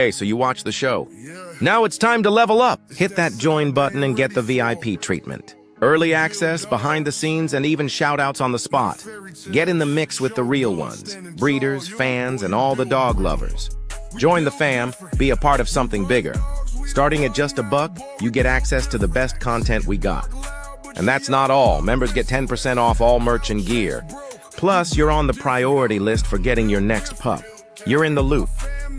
Hey, so you watch the show. Now it's time to level up. Hit that join button and get the VIP treatment. Early access, behind the scenes, and even shout-outs on the spot. Get in the mix with the real ones, breeders, fans, and all the dog lovers. Join the fam, be a part of something bigger. Starting at just $1, you get access to the best content we got. And that's not all. Members get 10% off all merch and gear. Plus, you're on the priority list for getting your next pup. You're in the loop.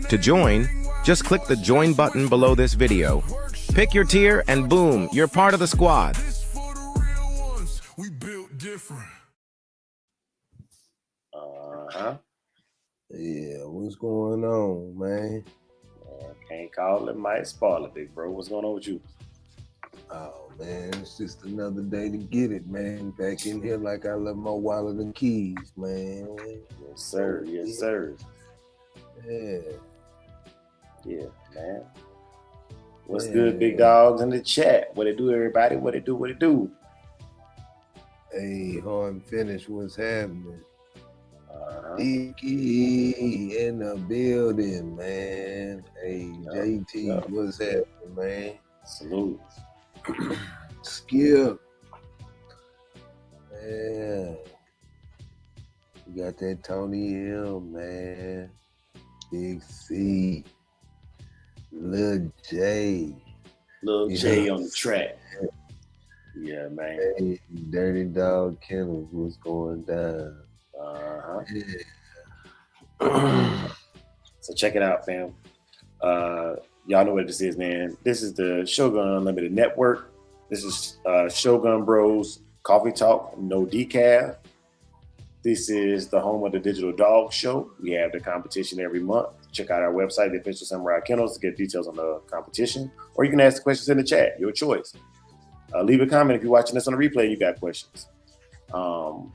To join, just click the join button below this video. Pick your tier and boom, you're part of the squad. Yeah, what's going on, man? Can't call it, might spoil it, big bro. What's going on with you? Oh, man, it's just another day to get it, man. Back in here like I left my wallet and keys, man. Yes, sir. Yes, sir. Yeah. Yeah, man. What's good, big dogs in the chat? What it do, everybody? What it do? Hey, hard finish, what's happening? Iki in the building, man. Hey, JT, what's happening, man? Salute. Skip. Man. You got that Tony M, man. Big C. Lil J. Lil J on the track. Yeah, man. Hey, Dirty Dog Kennels, what's going down? Yeah. So check it out, fam. Y'all know what this is, man. This is the Shogun Unlimited Network. This is Shogun Bros Coffee Talk, no decaf. This is the home of the Digital Dog Show. We have the competition every month. Check out our website, the official Samurai Kennels, to get details on the competition. Or you can ask the questions in the chat, your choice. Leave a comment if you're watching this on the replay and you got questions.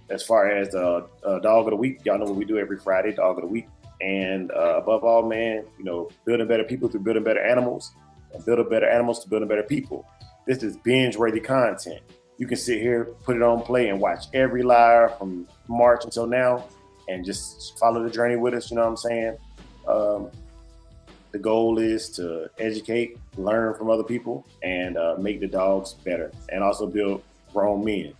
As far as the Dog of the Week, y'all know what we do every Friday, Dog of the Week. And above all, man, you know, building better people through building better animals, and building better animals to building better people. This is binge-worthy content. You can sit here, put it on play, and watch every live from March until now, and just follow the journey with us. You know what I'm saying? The goal is to educate, learn from other people, and make the dogs better, and also build grown men.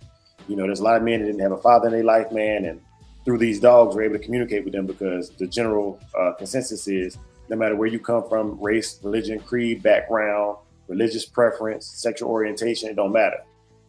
You know, there's a lot of men that didn't have a father in their life, man, and through these dogs, we're able to communicate with them because the general consensus is no matter where you come from, race, religion, creed, background, religious preference, sexual orientation, it don't matter.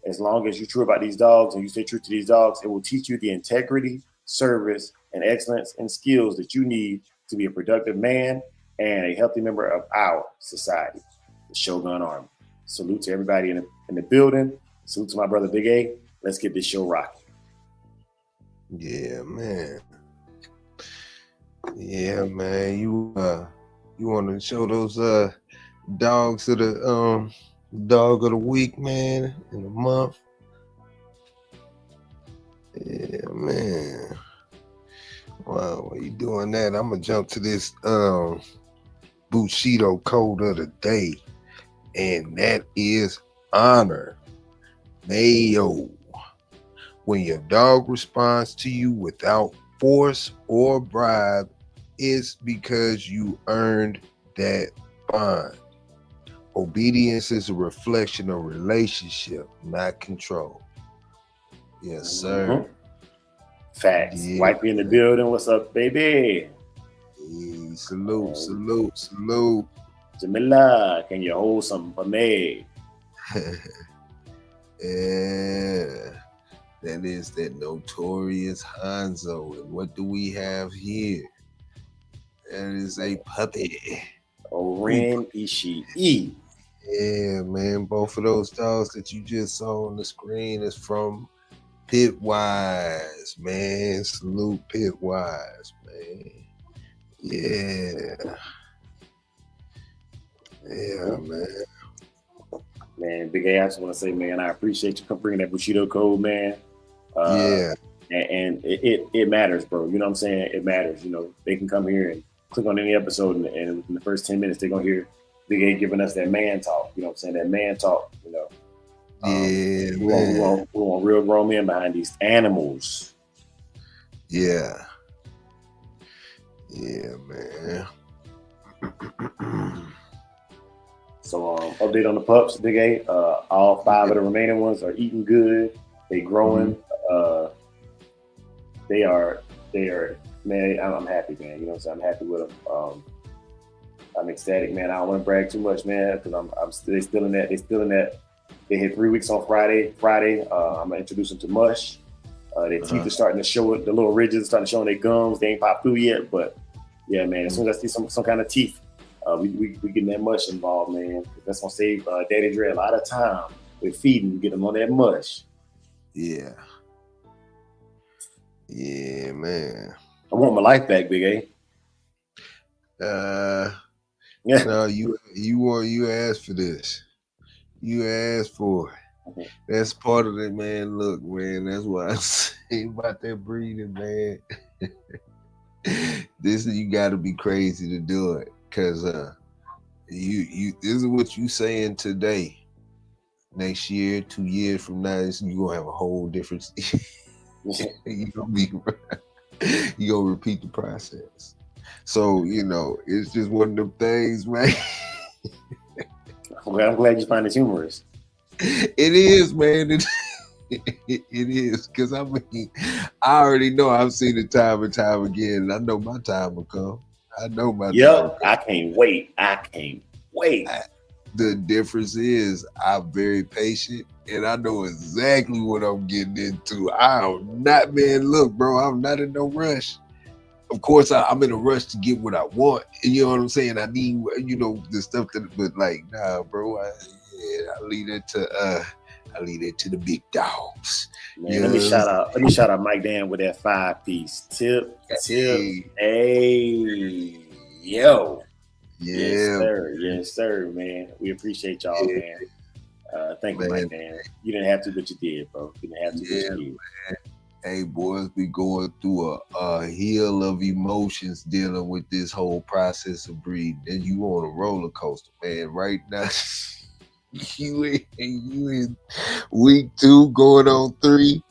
As long as you're true about these dogs and you stay true to these dogs, it will teach you the integrity, service, and excellence and skills that you need to be a productive man and a healthy member of our society, the Shogun Army. Salute to everybody in the building. Salute to my brother Big A. Let's get this show rocking. Yeah, man. Yeah, man. You want to show those dogs of the Dog of the Week, man, in the month? Yeah, man. Wow, while you doing that, I'm gonna jump to this Bushido code of the day, and that is honor. Mayo. When your dog responds to you without force or bribe, it's because you earned that bond. Obedience is a reflection of relationship, not control. Yes, sir. Facts. Yeah. Wifey in the building. What's up, baby? Hey, salute. Jamila, can you hold something for me? Yeah. That is that notorious Hanzo. And what do we have here? That is a puppy. Oren Ishii. Yeah, man. Both of those dogs that you just saw on the screen is from Pitwise, man. Salute Pitwise, man. Yeah. Yeah, man. Man, Big A, I just want to say, man, I appreciate you bringing that Bushido code, man. Yeah. And it matters, bro. You know what I'm saying? It matters. You know, they can come here and click on any episode, and in the first 10 minutes, they're going to hear Big A giving us that man talk. You know what I'm saying? That man talk, you know. Yeah, we want real grown men behind these animals. Yeah. Yeah, man. So update on the pups, Big A. All 5 of the remaining ones are eating good. They growing. They are man. I'm happy, man. You know what I'm saying? I'm happy with them. I'm ecstatic, man. I don't want to brag too much, man, because they still in that. They hit 3 weeks on Friday. I'm gonna introduce them to mush. Their teeth are starting to show it. The little ridges are starting to show in their gums. They ain't popped through yet, but yeah, man. As soon as I see some kind of teeth, we getting that mush involved, man. That's gonna save Daddy Dre a lot of time with feeding. Get them on that mush. Yeah. Yeah, man. I want my life back, Big A. Yeah. No, you asked for this. You asked for it. That's part of it, man. Look, man, that's what I say about that breeding, man. You got to be crazy to do it, because you this is what you saying today. Next year, 2 years from now, you gonna have a whole different. You gonna repeat the process. So it's just one of them things, man. I'm glad you find it humorous. It is, man. It is, because I already know. I've seen it time and time again, and I know my time will come. I know my time will come. I can't wait. The difference is I'm very patient, and I know exactly what I'm getting into. I'm not, man. Look, bro, I'm not in no rush. Of course, I'm in a rush to get what I want. You know what I'm saying? I need, the stuff but like, nah, bro. I leave it to the big dogs. Man, let me shout out Mike Dan with that 5-piece tip. Hey, yo. Yeah. Yes, sir, man. We appreciate y'all, man. Thank you, Mike Dan. You didn't have to, but you did, bro. You didn't have to, but you did. Man. Hey, boys, we going through a hill of emotions dealing with this whole process of breeding, and you on a roller coaster, man. Right now, you in week 2, going on 3,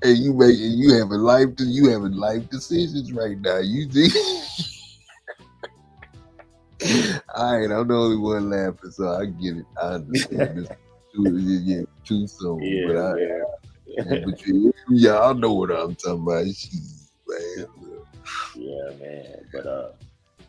and you having life decisions right now. You see. All right, I'm the only one laughing, so I get it. I understand this. Too soon, but y'all know what I'm talking about. Jeez, man. Yeah, man. But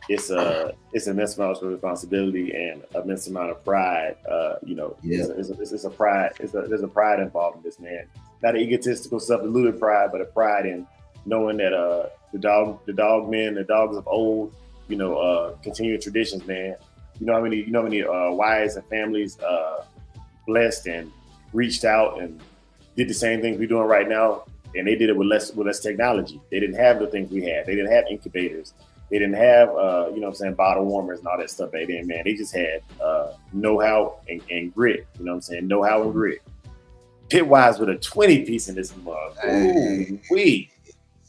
it's an immense amount of responsibility and immense amount of pride. It's a pride. There's a pride involved in this, man. Not an egotistical, self-deluded pride, but a pride in knowing that the dog men, the dogs of old, continuing traditions, man. You know how many wives and families blessed and reached out and did the same things we're doing right now, and they did it with less technology. They didn't have the things we had. They didn't have incubators. They didn't have bottle warmers and all that stuff back then, man. They just had know-how and grit. You know what I'm saying? Know-how and grit. Pitwise with a 20-piece in this mug. Ooh,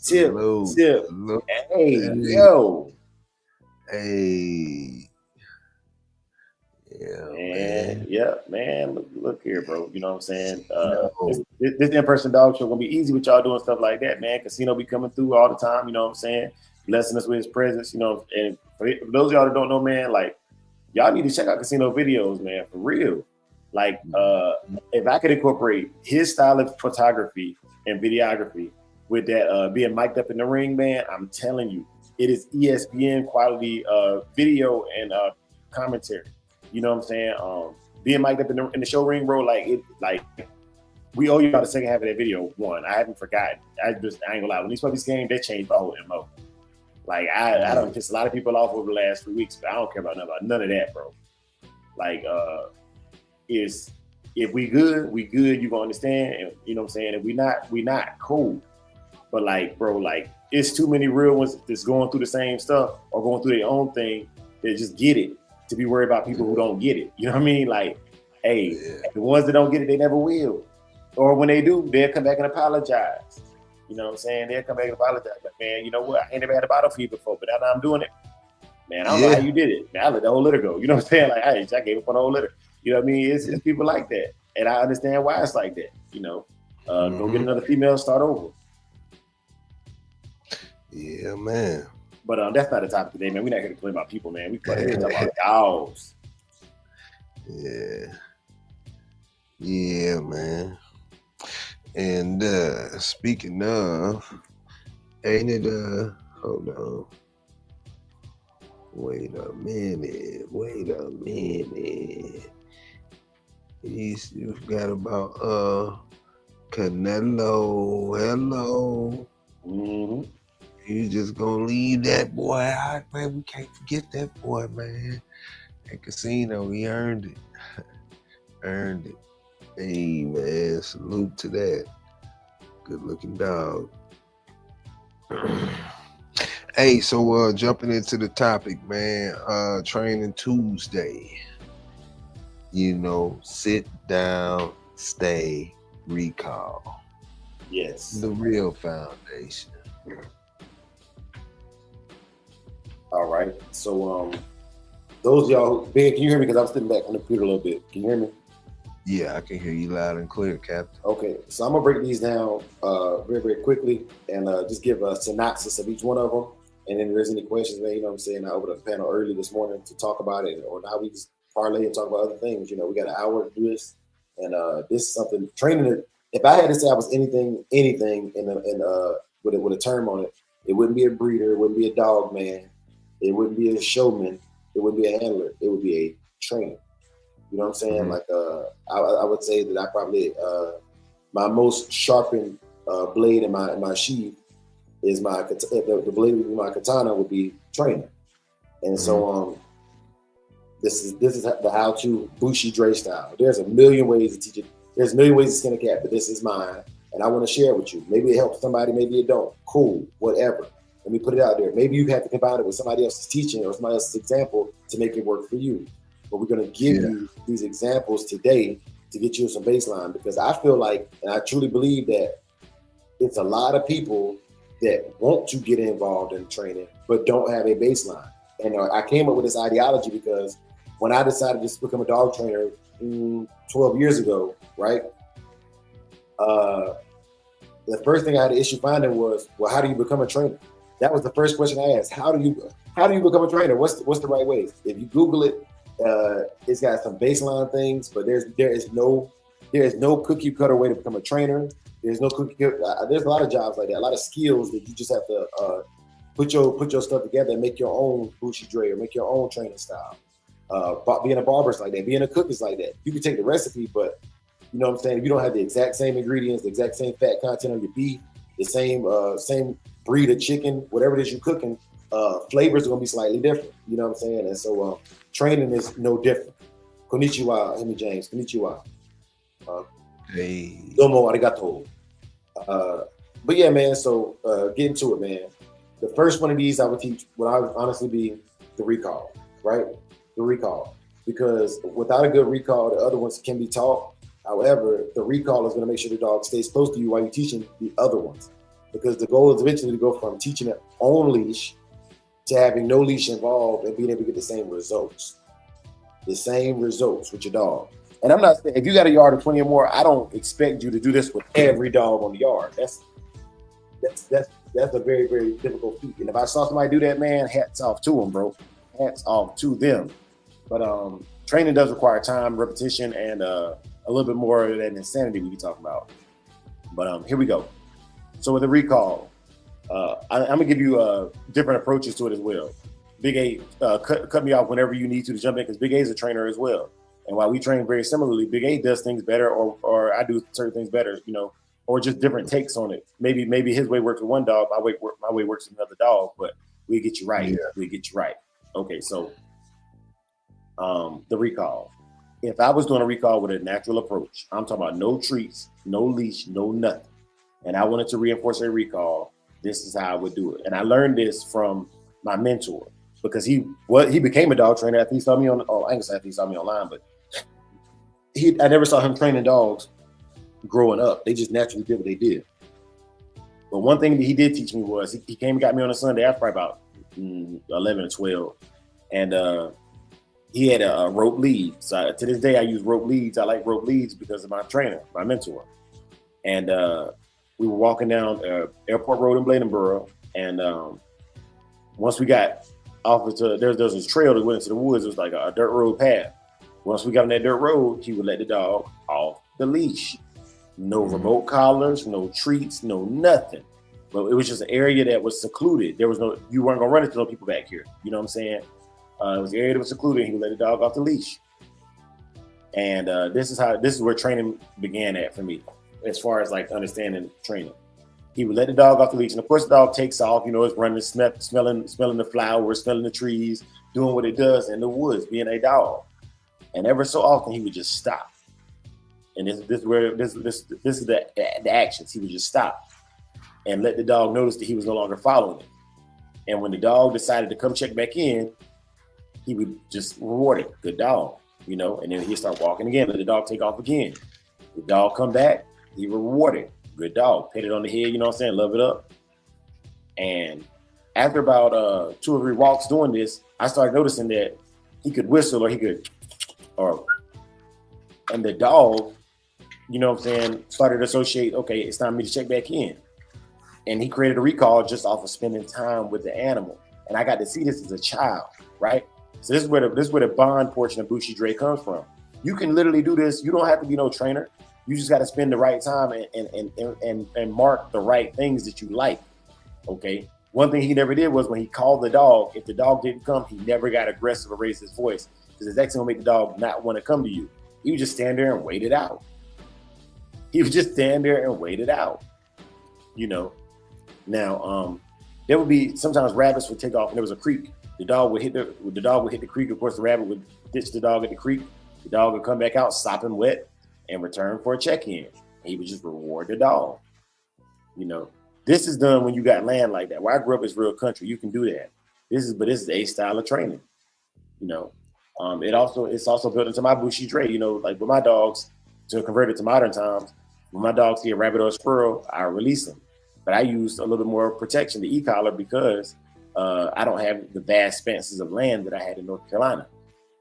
tip. Hey, yo. Hey. Yeah, man. Yeah, man. Look here, bro. You know what I'm saying? This in-person dog show gonna be easy with y'all doing stuff like that, man. Casino be coming through all the time. You know what I'm saying? Blessing us with his presence. And for those of y'all that don't know, man, like y'all need to check out Casino videos, man, for real. Like, if I could incorporate his style of photography and videography with that being mic'd up in the ring, man, I'm telling you, it is ESPN quality video and commentary. You know what I'm saying? Being mic'd up in the show ring, bro, we owe you about the second half of that video. One, I haven't forgotten. I ain't gonna lie. When these puppies came, they changed my whole MO. Like, I don't piss a lot of people off over the last 3 weeks, but I don't care about none of that, bro. Like, if we good, you gonna understand. And, you know what I'm saying? If we not cool. But like, bro, like, it's too many real ones that's going through the same stuff or going through their own thing that just get it to be worried about people who don't get it. You know what I mean? Like, hey, the ones that don't get it, they never will. Or when they do, they'll come back and apologize. You know what I'm saying? They'll come back and apologize. But man, you know what? I ain't never had a bottle feed before, but now I'm doing it. Man, I don't know how you did it. Man, I let the whole litter go. You know what I'm saying? Like, hey, I gave up on the whole litter. You know what I mean? It's people like that. And I understand why it's like that. Go get another female, start over. Yeah, man. But that's not the topic today, man. We're not here to complain about people, man. We're here to talk about dogs. Yeah. Yeah, man. And speaking of, ain't it hold on. Wait a minute. You forgot about Canelo. Hello. Mm-hmm. You just gonna leave that boy out, man. We can't forget that boy, man. At Casino, he earned it. Earned it. Hey, man, salute to that. Good looking dog. Hey, so jumping into the topic, man, Training Tuesday. You know, sit down, stay, recall. Yes. The real foundation. All right. So those of y'all, Ben, can you hear me? Because I'm sitting back on the computer a little bit. Can you hear me? Yeah, I can hear you loud and clear, Captain. Okay, so I'm gonna break these down very, very quickly and just give a synopsis of each one of them. And then if there's any questions, man, you know what I'm saying? I opened up the panel early this morning to talk about it, or now we just parlay and talk about other things. You know, we got an hour to do this, and this is something training. If I had to say I was anything with a term on it, it wouldn't be a breeder, it wouldn't be a dog man, it wouldn't be a showman, it wouldn't be a handler, it would be a trainer. You know what I'm saying? Mm-hmm. Like, I would say that I probably my most sharpened blade in my sheath is the blade of my katana would be training. And so this is the how-to Bushi Dre style. There's a million ways to teach it. There's a million ways to skin a cat, but this is mine, and I want to share it with you. Maybe it helps somebody, maybe it don't. Cool, whatever. Let me put it out there. Maybe you have to combine it with somebody else's teaching or somebody else's example to make it work for you. But we're going to give you these examples today to get you some baseline, because I feel like, and I truly believe that it's a lot of people that want to get involved in training, but don't have a baseline. And I came up with this ideology because when I decided to become a dog trainer 12 years ago, right? The first thing I had an issue finding was, well, how do you become a trainer? That was the first question I asked. How do you become a trainer? What's the right ways? If you Google it, it's got some baseline things, but there is no cookie cutter way to become a trainer. There's no cookie cutter. There's a lot of jobs like that, a lot of skills that you just have to put your stuff together and make your own Bushi Dre or make your own training style. Being a barber is like that. Being a cook is like that. You can take the recipe, but you know what I'm saying? If you don't have the exact same ingredients, the exact same fat content on your beef, the same breed of chicken, whatever it is you're cooking, flavors are gonna be slightly different. You know what I'm saying? And so training is no different. Konnichiwa, Henry James. Konnichiwa. Hey. Domo arigato. But yeah, man, so get into it, man. The first one of these I would teach would honestly be the recall, right? The recall. Because without a good recall, the other ones can be taught. However, the recall is going to make sure the dog stays close to you while you're teaching the other ones. Because the goal is eventually to go from teaching it on leash to having no leash involved and being able to get the same results. The same results with your dog. And I'm not saying, if you got a yard of 20 or more, I don't expect you to do this with every dog on the yard. That's a very, very difficult feat. And if I saw somebody do that, man, hats off to them, bro. Hats off to them. But training does require time, repetition, and a little bit more of that insanity we be talking about. But here we go. So with the recall, I'm gonna give you different approaches to it as well. Big A, cut me off whenever you need to jump in, because Big A is a trainer as well. And while we train very similarly, Big A does things better, or I do certain things better, you know, or just different takes on it. Maybe his way works with one dog, my way works with another dog, but we get you right. Yeah. We get you right. Okay, so the recall. If I was doing a recall with a natural approach, I'm talking about no treats, no leash, no nothing, and I wanted to reinforce a recall, this is how I would do it. And I learned this from my mentor, because he became a dog trainer after he saw me on, I ain't say after he saw me online, but I never saw him training dogs growing up. They just naturally did what they did. But one thing that he did teach me was he came and got me on a Sunday after about 11 or 12, and he had a rope lead. So to this day, I use rope leads. I like rope leads because of my trainer, my mentor. And we were walking down Airport Road in Bladenboro, and once we got off into there's this trail that went into the woods. It was like a dirt road path. Once we got on that dirt road, he would let the dog off the leash. No remote collars, no treats, no nothing. But it was just an area that was secluded. There was you weren't gonna run into no people back here. You know what I'm saying? It was an area that was secluded. He would let the dog off the leash. And this is where training began at for me, as far as like understanding training. He would let the dog off the leash, and of course the dog takes off. You know, it's running, smelling the flowers, smelling the trees, doing what it does in the woods, being a dog. And ever so often he would just stop. And this is the actions. He would just stop and let the dog notice that he was no longer following it. And when the dog decided to come check back in, he would just reward it. Good dog, you know, and then he'd start walking again, let the dog take off again. The dog come back, he would reward it. Good dog, pat it on the head, you know what I'm saying, love it up. And after about 2 or 3 walks doing this, I started noticing that he could whistle and the dog, you know what I'm saying, started to associate, okay, it's time for me to check back in. And he created a recall just off of spending time with the animal. And I got to see this as a child, right? So this is where the bond portion of Bushi Dre comes from. You can literally do this. You don't have to be no trainer. You just got to spend the right time and mark the right things that you like, okay? One thing he never did was when he called the dog, if the dog didn't come, he never got aggressive or raised his voice, because it's actually gonna make the dog not want to come to you. He would just stand there and wait it out. He would just stand there and wait it out, you know? Now, there would be sometimes rabbits would take off and there was a creek. The dog would hit the creek. Of course, the rabbit would ditch the dog at the creek. The dog would come back out, sopping wet, and return for a check-in. He would just reward the dog. You know, this is done when you got land like that. Where I grew up is real country. You can do that. This is a style of training. You know, it's also built into my Bushi Dre. You know, like with my dogs, to convert it to modern times, when my dogs see a rabbit or a squirrel, I release them. But I use a little bit more protection, the e-collar, because I don't have the vast expanses of land that I had in North Carolina.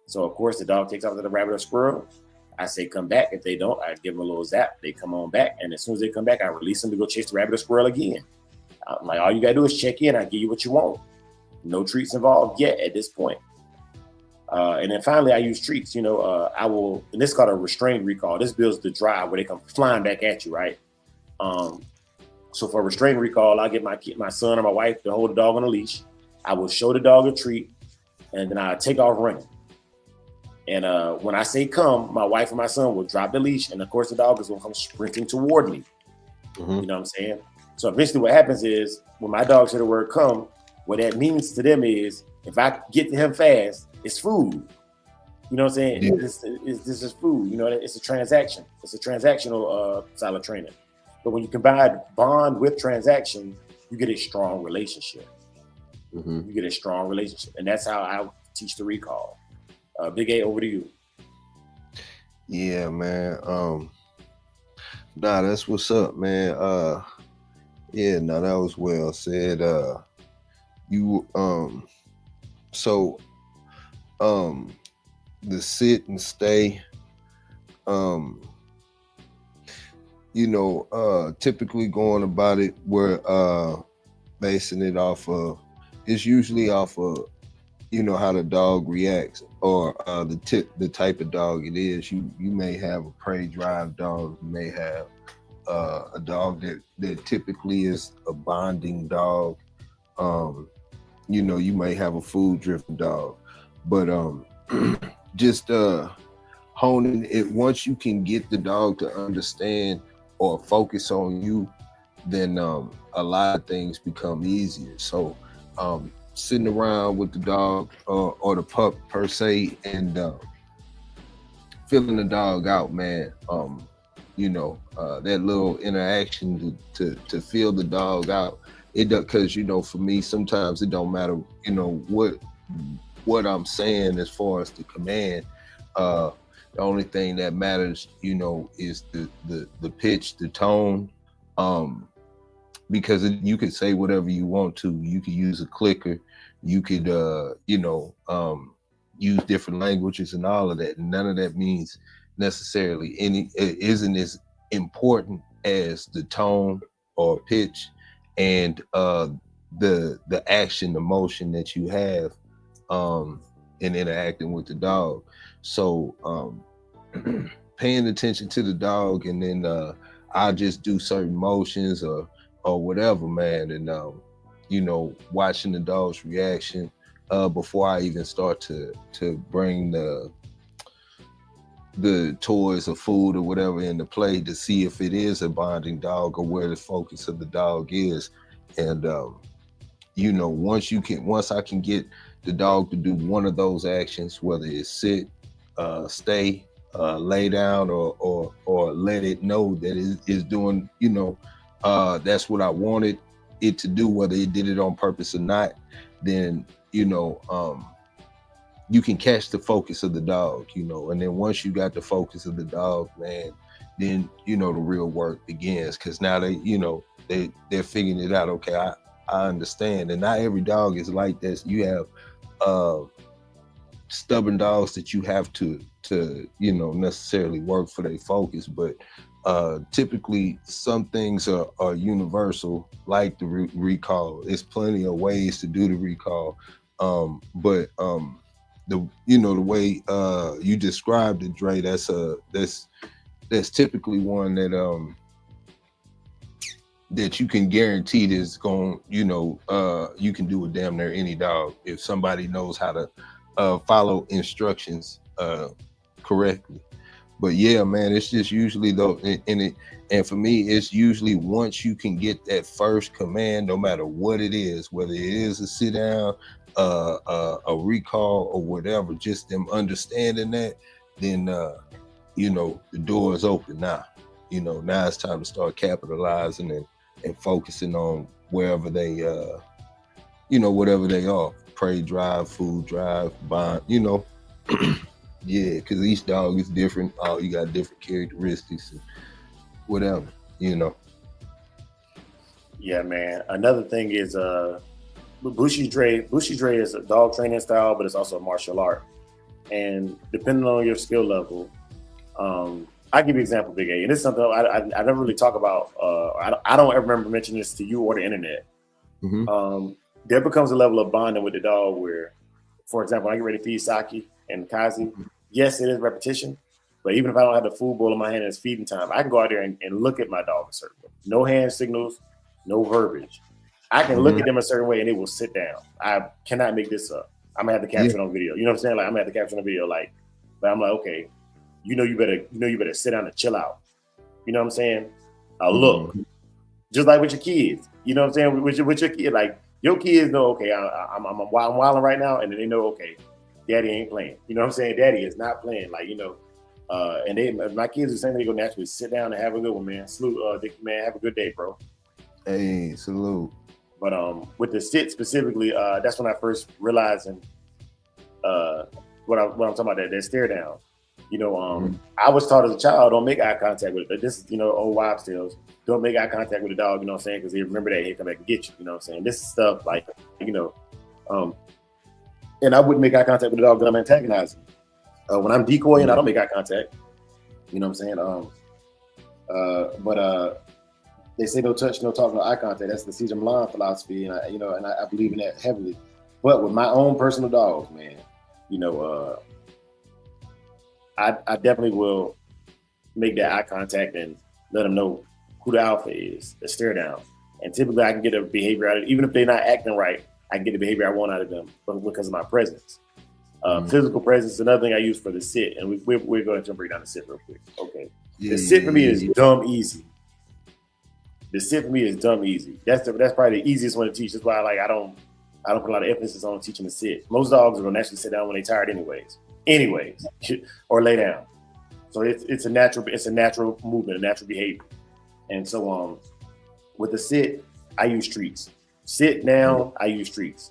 So of course the dog takes off to the rabbit or squirrel. I say come back. If they don't, I give them a little zap. They come on back, and as soon as they come back, I release them to go chase the rabbit or squirrel again. I'm like, all you gotta do is check in. I give you what you want. No treats involved yet at this point. And then finally, I use treats. You know, I will, and this is called a restrained recall. This builds the drive where they come flying back at you, right? So for a restrained recall, I get my son or my wife to hold the dog on a leash. I will show the dog a treat, and then I take off running. And when I say come, my wife and my son will drop the leash, and of course the dog is gonna come sprinting toward me. Mm-hmm. You know what I'm saying? So eventually what happens is when my dogs hear the word come, what that means to them is if I get to him fast, it's food. You know what I'm saying? Yeah. This is food. You know, it's a transaction. It's a transactional style of training. But when you combine bond with transaction, you get a strong relationship. Mm-hmm. You get a strong relationship. And that's how I teach the recall. Big A, over to you. Yeah, man. Nah, that's what's up, man. Yeah, no, that was well said. The sit and stay, you know, typically going about it, we're basing it off of, it's usually off of, you know, how the dog reacts, or the type of dog it is. You may have a prey drive dog, you may have a dog that typically is a bonding dog. You know, you may have a food driven dog, but just honing it, once you can get the dog to understand or focus on you, then a lot of things become easier. So sitting around with the dog or the pup per se, and filling the dog out, man. You know, that little interaction to feel the dog out. It does, because, you know, for me, sometimes it don't matter, you know, what I'm saying as far as the command. The only thing that matters, you know, is the pitch, the tone, because you could say whatever you want to. You could use a clicker, you could you know, use different languages and all of that, and none of that means necessarily isn't as important as the tone or pitch and the action, the motion that you have in interacting with the dog. So paying attention to the dog, and then I'll just do certain motions or whatever, man, and watching the dog's reaction before I even start to bring the toys or food or whatever into play, to see if it is a bonding dog or where the focus of the dog is. And once I can get the dog to do one of those actions, whether it's sit, stay, lay down, or let it know that it is doing, that's what I wanted it to do, whether it did it on purpose or not, then you can catch the focus of the dog, and then once you got the focus of the dog, man, then the real work begins, because now they're figuring it out. Okay, I understand. And not every dog is like this. You have stubborn dogs that you have to necessarily work for their focus, but typically some things are universal, like the recall. There's plenty of ways to do the recall, but the way you described it, Dre, that's typically one that you can guarantee is going, you can do with damn near any dog if somebody knows how to follow instructions correctly. But yeah, man, it's just usually though, and for me, it's usually once you can get that first command, no matter what it is, whether it is a sit down, a recall, or whatever, just them understanding that, then the door is open now. Now it's time to start capitalizing and focusing on wherever they whatever they are, prey drive, food drive, bond, yeah, because each dog is different. You got different characteristics and whatever, Yeah, man. Another thing is Bushi Dre is a dog training style, but it's also a martial art. And depending on your skill level, I'll give you an example, Big A. And this is something I never really talk about. I don't ever remember mentioning this to you or the internet. Mm-hmm. There becomes a level of bonding with the dog where, for example, when I get ready to feed Saki and Kazi, yes, it is repetition. But even if I don't have the food bowl in my hand and it's feeding time, I can go out there and look at my dog a certain way. No hand signals, no verbiage. I can look at them a certain way and they will sit down. I cannot make this up. I'm gonna have the caption on video. You know what I'm saying? Like, I'm gonna have the caption on video. Like, but I'm like, okay, you better sit down and chill out. You know what I'm saying? Look, just like with your kids. You know what I'm saying? With your kid, like your kids know, okay, I'm wilding right now, and then they know, okay, Daddy ain't playing. You know what I'm saying? Daddy is not playing. Like, and my kids are saying they go naturally sit down and have a good one, man. Salute, Dick, man. Have a good day, bro. Hey, salute. But with the sit specifically, that's when I first realized what I'm talking about, that stare down. I was taught as a child, don't make eye contact with it. This is, old wives' tales. Don't make eye contact with the dog, you know what I'm saying? Because they remember that he'll come back and get you, you know what I'm saying? This is stuff like, and I wouldn't make eye contact with the dog that I'm antagonizing. When I'm decoying, I don't make eye contact. You know what I'm saying? But they say no touch, no talk, no eye contact. That's the Cesar Millan philosophy, and I believe in that heavily. But with my own personal dogs, man, I definitely will make that eye contact and let them know who the alpha is, the stare down. And typically I can get a behavior out of it. Even if they're not acting right, I can get the behavior I want out of them because of my presence. Physical presence is another thing I use for the sit. And we're going to break down the sit real quick. Okay. The sit for me is dumb easy. The sit for me is dumb easy. That's probably the easiest one to teach. That's why I don't put a lot of emphasis on teaching the sit. Most dogs are going to actually sit down when they're tired anyways, or lay down. So it's a natural movement, a natural behavior. And so with the sit, I use treats. Sit down, I use treats.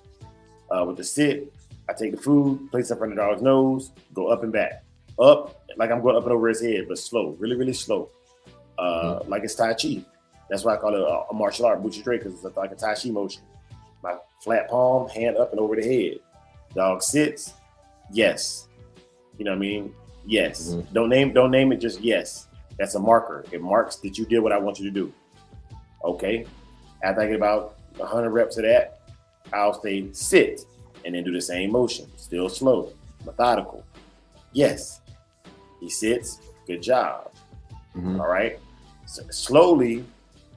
With the sit, I take the food, place it in front of the dog's nose, go up and back. Up, like I'm going up and over his head, but slow, really, really slow. Like it's Tai Chi. That's why I call it a martial art, Buchi Dre, because it's like a Tai Chi motion. My flat palm, hand up and over the head. Dog sits, yes. You know what I mean? Yes. Don't name it, just yes. That's a marker. It marks that you did what I want you to do. Okay. After I get about 100 reps of that, I'll say sit and then do the same motion, still slow, methodical. Yes, he sits, good job. All right. So slowly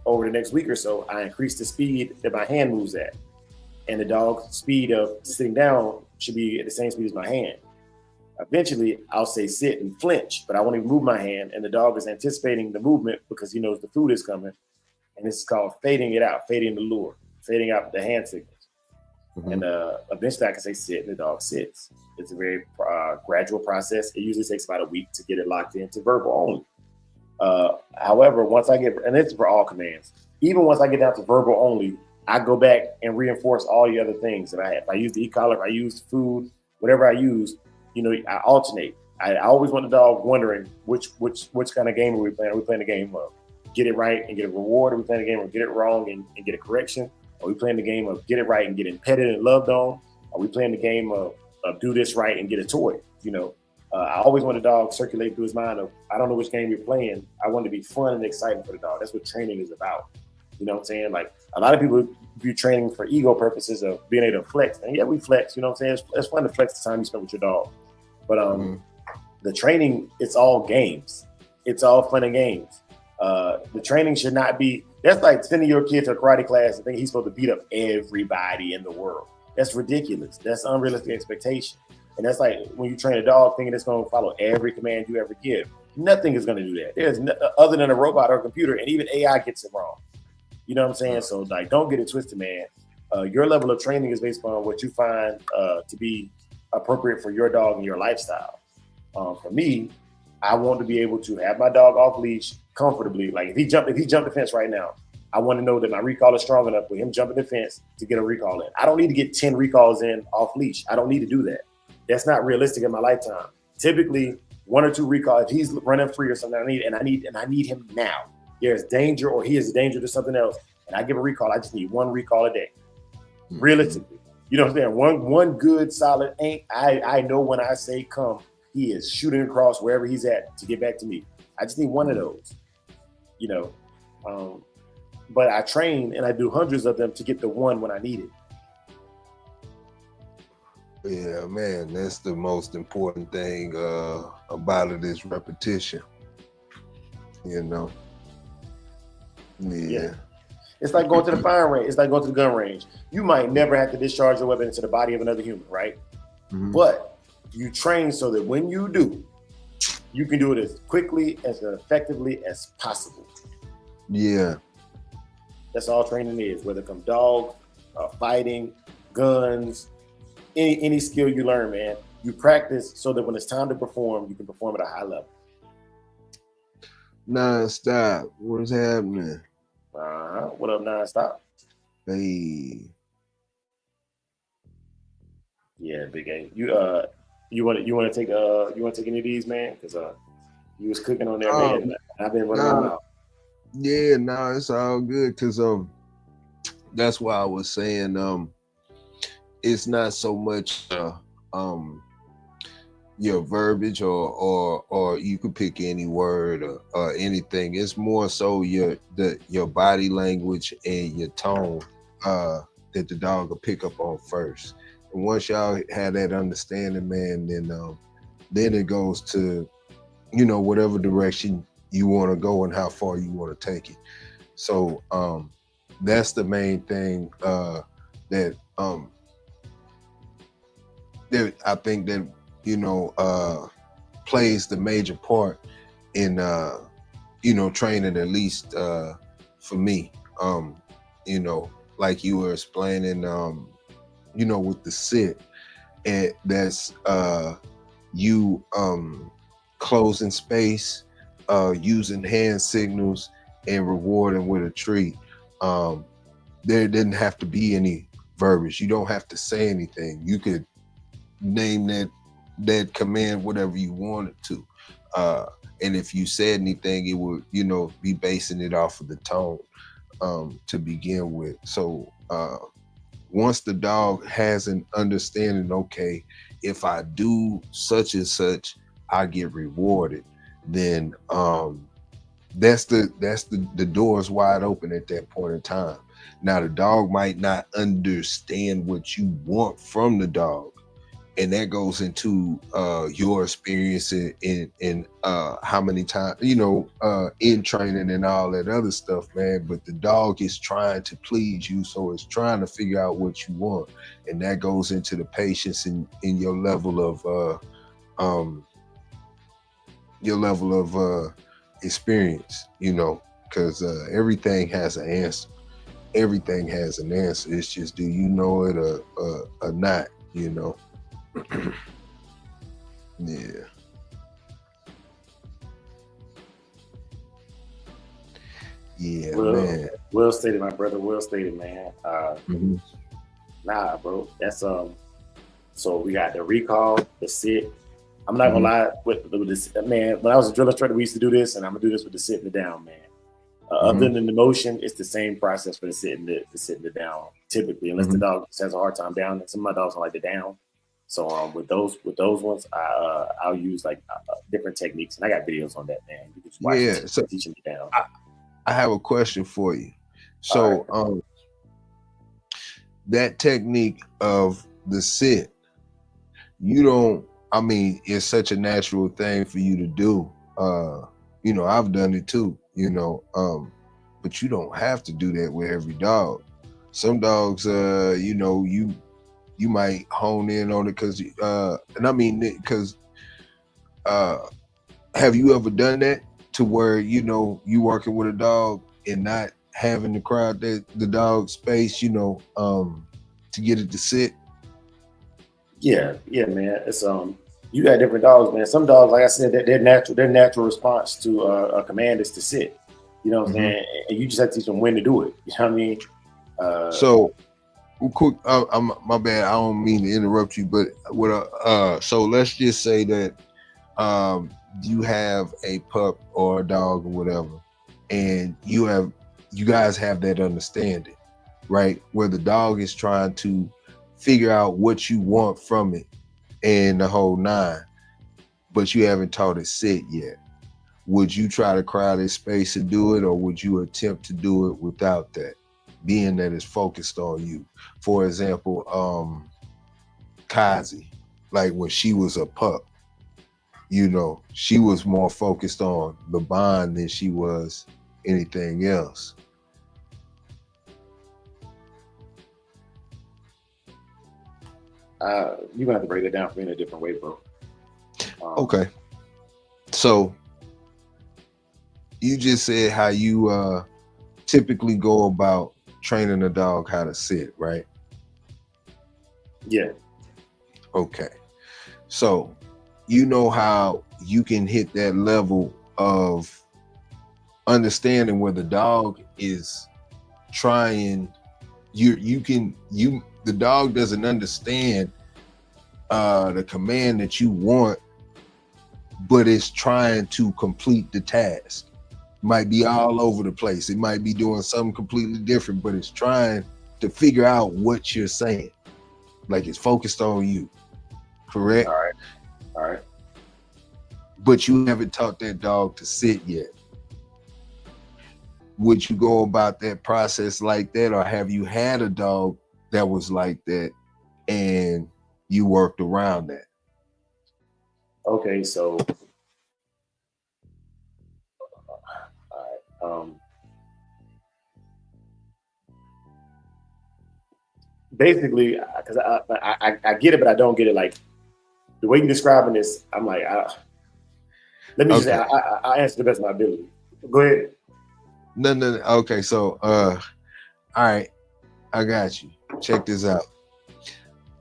over the next week or so, I increase the speed that my hand moves at. And the dog's speed of sitting down should be at the same speed as my hand. Eventually, I'll say sit and flinch, but I won't even move my hand. And the dog is anticipating the movement because he knows the food is coming. And this is called fading it out, fading the lure, fading out the hand signals. And eventually I can say sit and the dog sits. It's a very gradual process. It usually takes about a week to get it locked into verbal only. However, once I get, and it's for all commands, even once I get down to verbal only, I go back and reinforce all the other things that I have. If I use the e-collar, if I use food, whatever I use, I alternate. I always want the dog wondering which kind of game are we playing? Are we playing the game of get it right and get a reward? Are we playing the game of get it wrong and get a correction? Are we playing the game of get it right and get petted and loved on? Are we playing the game of do this right and get a toy? I always want the dog circulate through his mind of, I don't know which game you're playing. I want it to be fun and exciting for the dog. That's what training is about. You know what I'm saying? Like a lot of people view training for ego purposes of being able to flex. And yeah, we flex, you know what I'm saying? It's fun to flex the time you spend with your dog. But the training, it's all games. It's all fun and games. The training should not be, that's like sending your kid to a karate class and thinking he's supposed to beat up everybody in the world. That's ridiculous. That's unrealistic expectation. And that's like when you train a dog thinking it's going to follow every command you ever give. Nothing is going to do that. There's other than a robot or a computer, and even AI gets it wrong. You know what I'm saying? So like, don't get it twisted, man. Your level of training is based on what you find to be appropriate for your dog and your lifestyle. For me, I want to be able to have my dog off leash comfortably. Like if he jumped the fence right now, I want to know that my recall is strong enough with him jumping the fence to get a recall in. I don't need to get 10 recalls in off leash. I don't need to do that. That's not realistic in my lifetime. Typically, 1 or 2 recalls. If he's running free or something, I need him now. There's danger, or he is a danger to something else, and I give a recall. I just need 1 recall a day. Realistically, you know what I'm saying? One good solid ain't. I know when I say come, he is shooting across wherever he's at to get back to me. I just need 1 of those. But I train and I do hundreds of them to get the 1 when I need it. Yeah, man, that's the most important thing about it is repetition. Yeah. It's like going to the firing range. It's like going to the gun range. You might never have to discharge your weapon into the body of another human, right? But you train so that when you do, you can do it as quickly, as effectively as possible. Yeah. That's all training is, whether it comes dogs, fighting, guns, any skill you learn, man. You practice so that when it's time to perform, you can perform at a high level. Non-stop. What's happening? What up, non-stop? Hey. Yeah, big A. You want to take any of these, man? Because you was cooking on there, man. I've been running them out. Yeah, no, it's all good because that's why I was saying it's not so much your verbiage or you could pick any word or anything. It's more so your body language and your tone that the dog will pick up on first. And once y'all have that understanding, man, then it goes to whatever direction you want to go and how far you want to take it. So that's the main thing that I think that plays the major part in training, at least for me. Like you were explaining, with the sit, and that's you closing space, using hand signals, and rewarding with a treat. There didn't have to be any verbiage. You don't have to say anything. You could name that command whatever you wanted to. And if you said anything, it would, be basing it off of the tone to begin with. So once the dog has an understanding, okay, if I do such and such, I get rewarded, then that's the door's wide open at that point in time. Now the dog might not understand what you want from the dog, and that goes into your experience in how many times, in training and all that other stuff, man. But the dog is trying to please you, so it's trying to figure out what you want, and that goes into the patience in your level of experience, because everything has an answer. Everything has an answer. It's just, do you know it or not? Yeah. Yeah, man. Well stated, my brother. Well stated, man. Mhm. Nah, bro. That's So we got the recall, the sit. I'm not gonna lie with this, man. When I was a drill instructor, we used to do this, and I'm gonna do this with the sit and the down, man. Other than the motion, it's the same process for the sit and the down. Typically, unless the dog just has a hard time down. Some of my dogs don't like the down. So with those ones, I'll use like different techniques, and I got videos on that, man. You can just watch it, So teaching me down. I have a question for you. So that technique of the sit, it's such a natural thing for you to do. I've done it too, but you don't have to do that with every dog. Some dogs, you might hone in on it because have you ever done that to where, you working with a dog and not having to crowd the dog space, to get it to sit? Yeah, man. It's you got different dogs, man. Some dogs, like I said, their natural response to a command is to sit. You know what I'm saying? And you just have to teach them when to do it. You know what I mean? So quick, my bad. I don't mean to interrupt you, but so let's just say that you have a pup or a dog or whatever, and you guys have that understanding, right? Where the dog is trying to figure out what you want from it and the whole nine, but you haven't taught it sit yet. Would you try to crowd its space and do it, or would you attempt to do it without that, being that it's focused on you? For example, Kazi, like when she was a pup, she was more focused on the bond than she was anything else. You're gonna have to break it down for me in a different way, bro. Okay. So you just said how you typically go about training a dog how to sit, right? Yeah. Okay. So you know how you can hit that level of understanding where the dog is trying. The dog doesn't understand the command that you want, but it's trying to complete the task. Might be all over the place. It might be doing something completely different, but it's trying to figure out what you're saying. Like it's focused on you. Correct? All right. But you haven't taught that dog to sit yet. Would you go about that process like that, or have you had a dog that was like that and you worked around that? Okay, so basically, because I get it, but I don't get it. Like the way you're describing this, I'm like, let me just say, I answer the best of my ability. Go ahead. No. Okay, so all right, I got you. Check this out.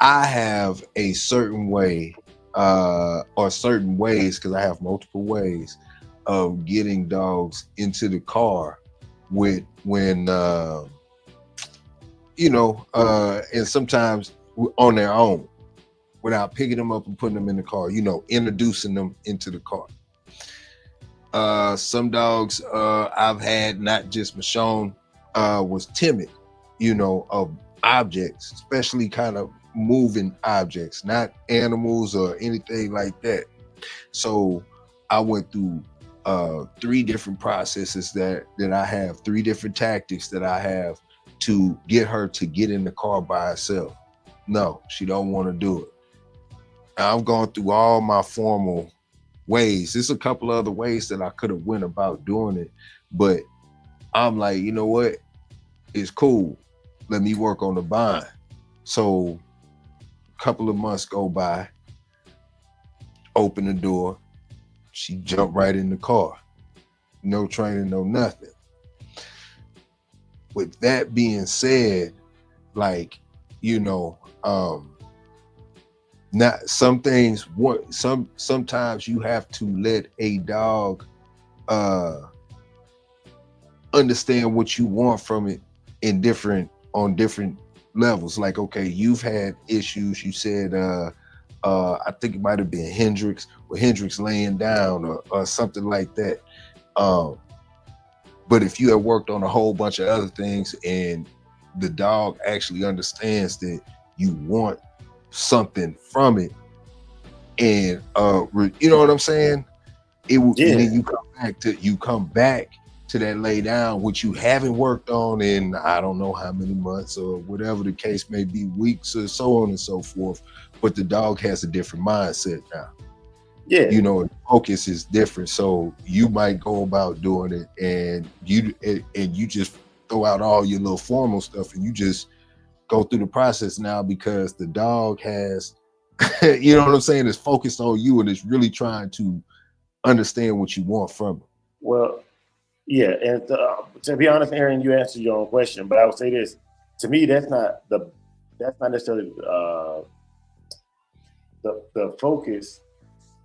I have a certain way, or certain ways, because I have multiple ways of getting dogs into the car when and sometimes on their own, without picking them up and putting them in the car, introducing them into the car. Some dogs I've had, not just Michonne, was timid, of objects, especially kind of moving objects, not animals or anything like that. So I went through 3 different processes that I have, 3 different tactics that I have to get her to get in the car by herself. No, she don't want to do it. I've gone through all my formal ways. There's a couple other ways that I could have went about doing it, but I'm like, you know what? It's cool. Let me work on the bond. So a couple of months go by, open the door, she jumped right in the car. No training, no nothing. With that being said, like, you know, not some things, sometimes you have to let a dog understand what you want from it on different levels. Like, okay, you've had issues. You said I think it might have been Hendrix laying down or something like that. But if you have worked on a whole bunch of other things and the dog actually understands that you want something from it, and you know what I'm saying? And then you come back to that lay down, which you haven't worked on in I don't know how many months or whatever the case may be, weeks or so on and so forth. But the dog has a different mindset now. Yeah, you know, focus is different. So you might go about doing it, and you just throw out all your little formal stuff, and you just go through the process now because the dog has, you know what I'm saying, is focused on you and is really trying to understand what you want from it. Well, yeah, and to be honest, Aaron, you answered your own question, but I would say this: to me, that's not necessarily the focus.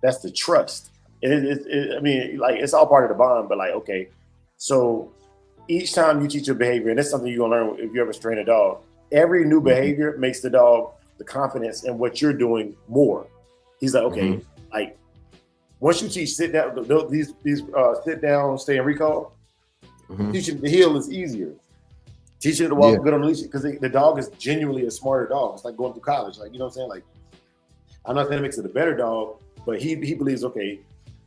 That's the trust. I mean, like, it's all part of the bond, but like, okay, so each time you teach your behavior, and that's something you're gonna learn if you ever train a dog, every new behavior makes the dog the confidence in what you're doing more. He's like, okay, like, once you teach sit down, these sit down, stay and recall, teaching the heel is easier. Teaching it to walk good on the leash, because the dog is genuinely a smarter dog. It's like going through college, like, you know what I'm saying? Like, I'm not saying it makes it a better dog, but he believes, okay,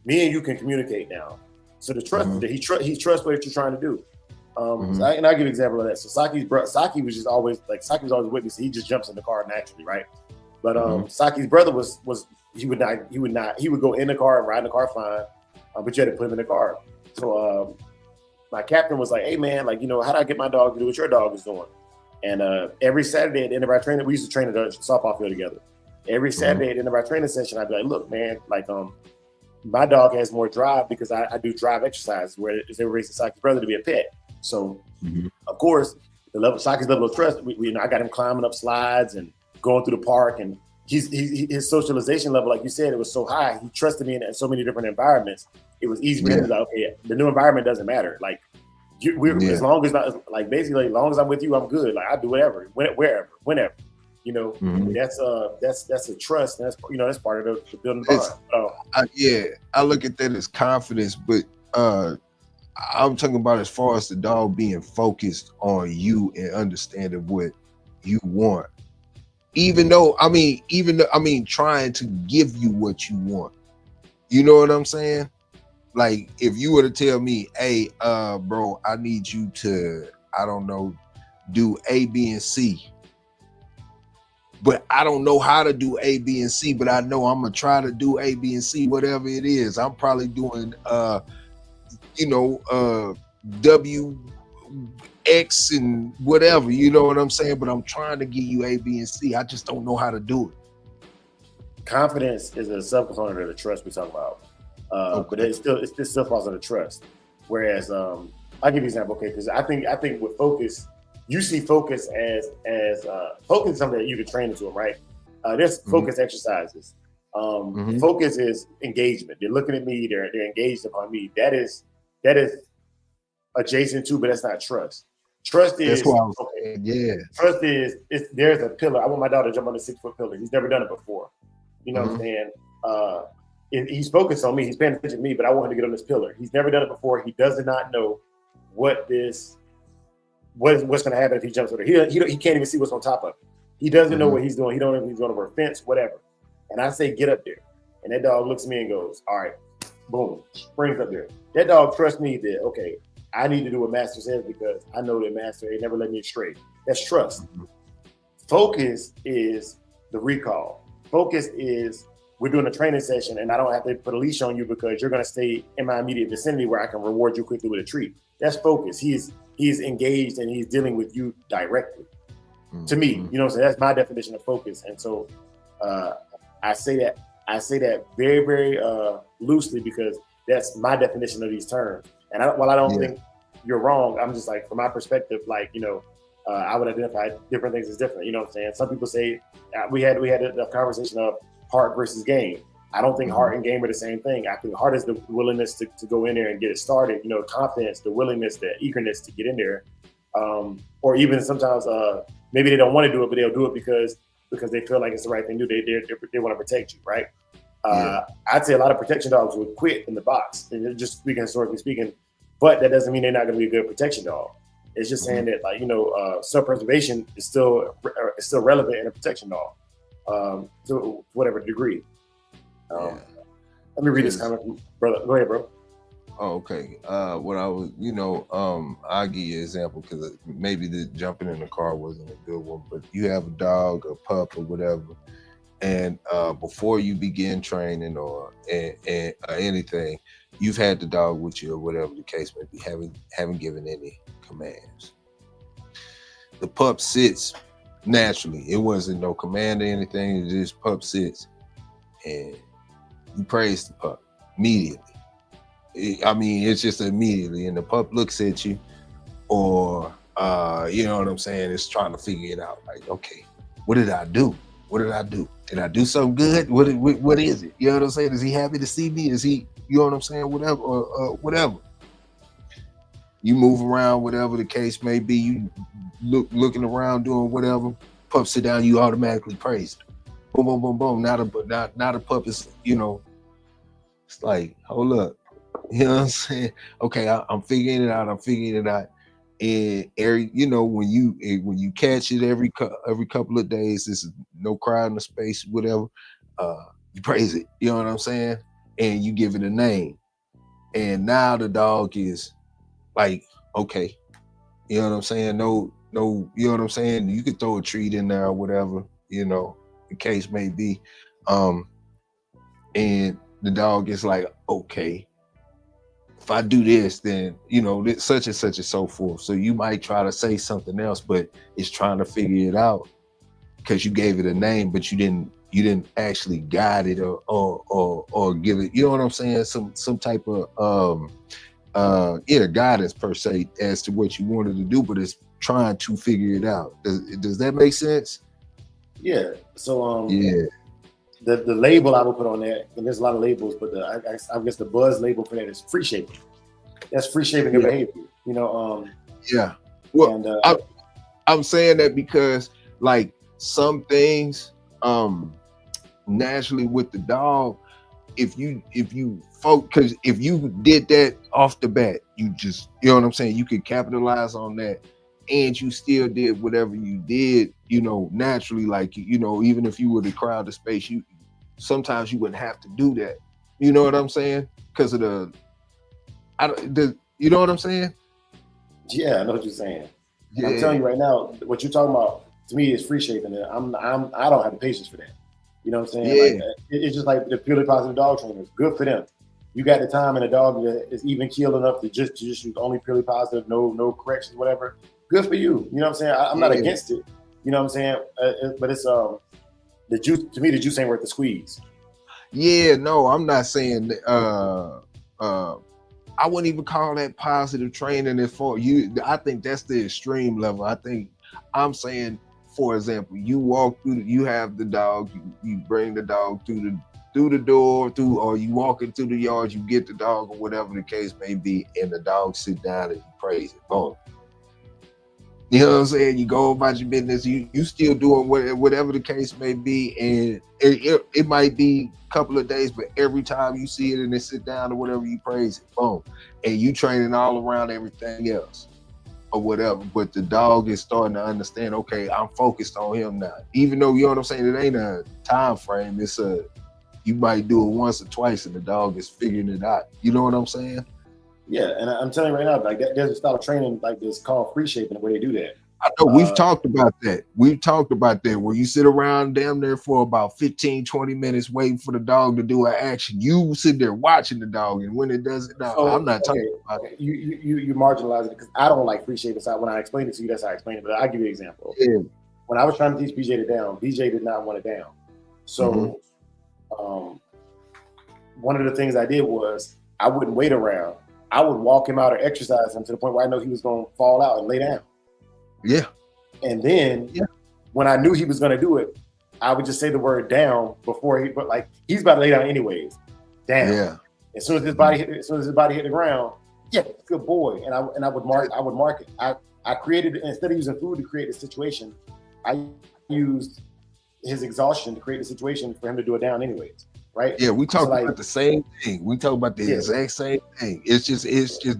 me and you can communicate now. So the trust that he trusts what you're trying to do. So and I'll give an example of that. So Saki was always with me, so he just jumps in the car naturally, right? But Saki's brother he would go in the car and ride in the car fine, but you had to put him in the car. So my captain was like, hey man, like, you know, how do I get my dog to do what your dog is doing? And every Saturday at the end of our training, we used to train at the softball field together. Every Saturday at the end of our training session, I'd be like, look, man, like, my dog has more drive because I do drive exercise where they were raising Saki's brother to be a pet. So, of course, Saki's level of trust, I got him climbing up slides and going through the park, and his socialization level, like you said, it was so high. He trusted me in so many different environments. It was easy for him to be like, okay, the new environment doesn't matter. Like, as long as as long as I'm with you, I'm good. Like, I do whatever, wherever, whenever. You know, that's a trust. And that's part of the building bond. I look at that as confidence, but I'm talking about as far as the dog being focused on you and understanding what you want. Even though trying to give you what you want. You know what I'm saying? Like, if you were to tell me, hey, bro, I need you to, I don't know, do A, B, and C. But I don't know how to do A, B, and C, but I know I'm gonna try to do A, B, and C, whatever it is. I'm probably doing W, X, and whatever, you know what I'm saying? But I'm trying to give you A, B, and C. I just don't know how to do it. Confidence is a subcomponent of the trust we talk about. But it still falls under trust. Whereas I'll give you an example, okay, because I think with focus, you see focus as focus is something that you can train into it, right? There's focus exercises. Focus is engagement. They're looking at me, they're engaged upon me. That is adjacent to, but that's not trust. Trust is Trust is there's a pillar. I want my daughter to jump on the 6-foot pillar. He's never done it before. You know what I'm saying? He's focused on me, he's paying attention to me, but I want him to get on this pillar. He's never done it before. He does not know what's going to happen if he jumps over. He can't even see what's on top of it. He doesn't know what he's doing. He don't know if he's going over a fence, whatever. And I say, get up there. And that dog looks at me and goes, all right, boom, springs up there. That dog trusts me that, okay, I need to do what master says because I know that master ain't never let me astray. That's trust. Focus is the recall. Focus is we're doing a training session and I don't have to put a leash on you because you're going to stay in my immediate vicinity where I can reward you quickly with a treat. That's focus. He's engaged and he's dealing with you directly. To me, you know what I'm saying? That's my definition of focus. And so I say that very, very loosely because that's my definition of these terms. And while I don't think you're wrong, I'm just like, from my perspective, like, you know, I would identify different things as different. You know what I'm saying? Some people say we had a conversation of heart versus game. I don't think heart and game are the same thing. I think heart is the willingness to go in there and get it started. You know, confidence, the willingness, the eagerness to get in there. Or even sometimes maybe they don't want to do it, but they'll do it because they feel like it's the right thing to do. They want to protect you, right? I'd say a lot of protection dogs would quit in the box, and just speaking historically speaking, but that doesn't mean they're not going to be a good protection dog. It's just saying that, like, you know, self-preservation is still relevant in a protection dog to whatever degree. Let me read this comment from brother. Go ahead, bro. Oh, okay. What I was, you know, I'll give you an example because maybe the jumping in the car wasn't a good one, but you have a dog, a pup, or whatever, and before you begin training or anything, you've had the dog with you or whatever the case may be, haven't given any commands. The pup sits naturally. It wasn't no command or anything. It just pup sits, and you praise the pup immediately. I mean, it's just immediately, and the pup looks at you, or you know what I'm saying? It's trying to figure it out. Like, okay, what did I do? What did I do? Did I do something good? What is it? You know what I'm saying? Is he happy to see me? Is he? You know what I'm saying? Whatever, or whatever. You move around, whatever the case may be. You looking around, doing whatever. Pup sit down, you automatically praise it. Boom, boom, boom, boom. Now the pup is, you know, it's like, hold up. You know what I'm saying? Okay, I'm figuring it out. And you know, when you catch it every couple of days, this is no cry in the space, whatever. You praise it. You know what I'm saying? And you give it a name. And now the dog is like, okay, you know what I'm saying? No, you know what I'm saying? You could throw a treat in there or whatever, you know, the case may be. And the dog is like, okay, if I do this, then, you know, such and such and so forth. So you might try to say something else, but it's trying to figure it out because you gave it a name, but you didn't actually guide it or give it, you know what I'm saying? Some type of guidance per se as to what you wanted to do, but it's trying to figure it out. Does that make sense? Yeah. So the label I would put on that, and there's a lot of labels, but I guess the buzz label for that is free shaping. That's free shaping of behavior. You know. Well, and, I'm saying that because, like, some things naturally with the dog, if you because if you did that off the bat, you know what I'm saying, you could capitalize on that, and you still did whatever you did, you know, naturally, like, you know, even if you were to crowd the space, sometimes you wouldn't have to do that. You know what I'm saying? Because of you know what I'm saying? Yeah, I know what you're saying. Yeah. I'm telling you right now, what you're talking about to me is free shaping. I don't have the patience for that. You know what I'm saying? Yeah. Like, it's just like the purely positive dog trainers. Good for them. You got the time and a dog that is even keeled enough to just use only purely positive, no corrections, whatever. Good for you. You know what I'm saying? I'm not against it. You know what I'm saying? But it's the juice, to me, the juice ain't worth the squeeze. Yeah, no, I'm not saying that, I wouldn't even call that positive training as for you. I think that's the extreme level. I'm saying, for example, you walk through, you have the dog, you bring the dog through the door, or you walk into the yard, you get the dog or whatever the case may be, and the dog sit down and you praise it. Boom. You know what I'm saying? You go about your business, you still doing whatever the case may be, and it might be a couple of days, but every time you see it and they sit down or whatever, you praise it. Boom. And you training all around everything else or whatever, but the dog is starting to understand, okay, I'm focused on him now. Even though, you know what I'm saying, it ain't a time frame, it's you might do it once or twice and the dog is figuring it out. You know what I'm saying? Yeah, and I'm telling you right now, like there's a style of training like this called free shaping, the way they do that. I know we've talked about that. We've talked about that where you sit around damn there for about 15, 20 minutes waiting for the dog to do an action. You sit there watching the dog, and when it does it, no, I'm not talking about it. You marginalize it because I don't like free shaping. So when I explain it to you, that's how I explain it. But I'll give you an example. Yeah. When I was trying to teach BJ to down, BJ did not want it down. So one of the things I did was I wouldn't wait around. I would walk him out or exercise him to the point where I know he was going to fall out and lay down. Yeah. And then when I knew he was going to do it, I would just say the word down before but like he's about to lay down anyways. Down. Yeah. As soon as his body hit the ground, yeah, good boy. And I would mark it. I created, instead of using food to create the situation, I used his exhaustion to create the situation for him to do it down anyways. Right? Yeah, we talk about the same thing. We talk about the exact same thing. It's just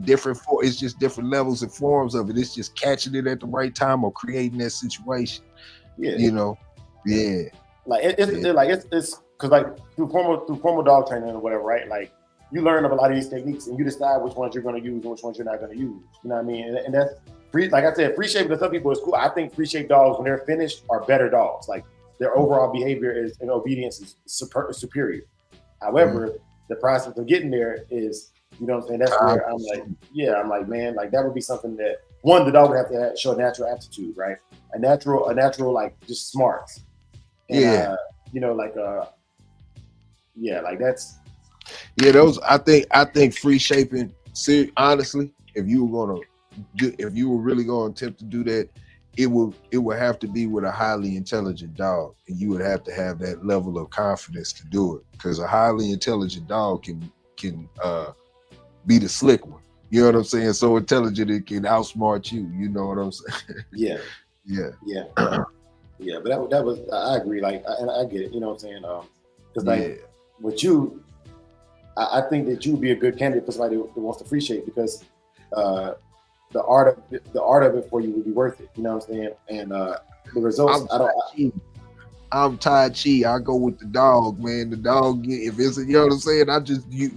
different it's just different levels and forms of it. It's just catching it at the right time or creating that situation. Yeah. You know? Yeah. Like it's because like through formal dog training or whatever, right? Like you learn of a lot of these techniques and you decide which ones you're going to use and which ones you're not going to use. You know what I mean? And that's free. Like I said, free shaping to some people is cool. I think free shaped dogs, when they're finished, are better dogs. Like their overall behavior and obedience is superior. However, the process of getting there is, you know what I'm saying? That's where I'm like, man, like that would be something that one, the dog would have to show a natural aptitude, right? A natural like just smarts. And, you know, like like that's. Yeah, those. I think free shaping. Honestly, if you were really going to attempt to do that, it would have to be with a highly intelligent dog, and you would have to have that level of confidence to do it, because a highly intelligent dog can be the slick one. You know what I'm saying? So intelligent it can outsmart you. You know what I'm saying? Yeah. But that was I agree. Like, and I get it. You know what I'm saying? Because like with you, I think that you would be a good candidate for somebody who wants to free shape, because the art of it for you would be worth it. You know what I'm saying? And the results, I'm Tai Chi. I go with the dog, man. The dog, if it's, you know what I'm saying,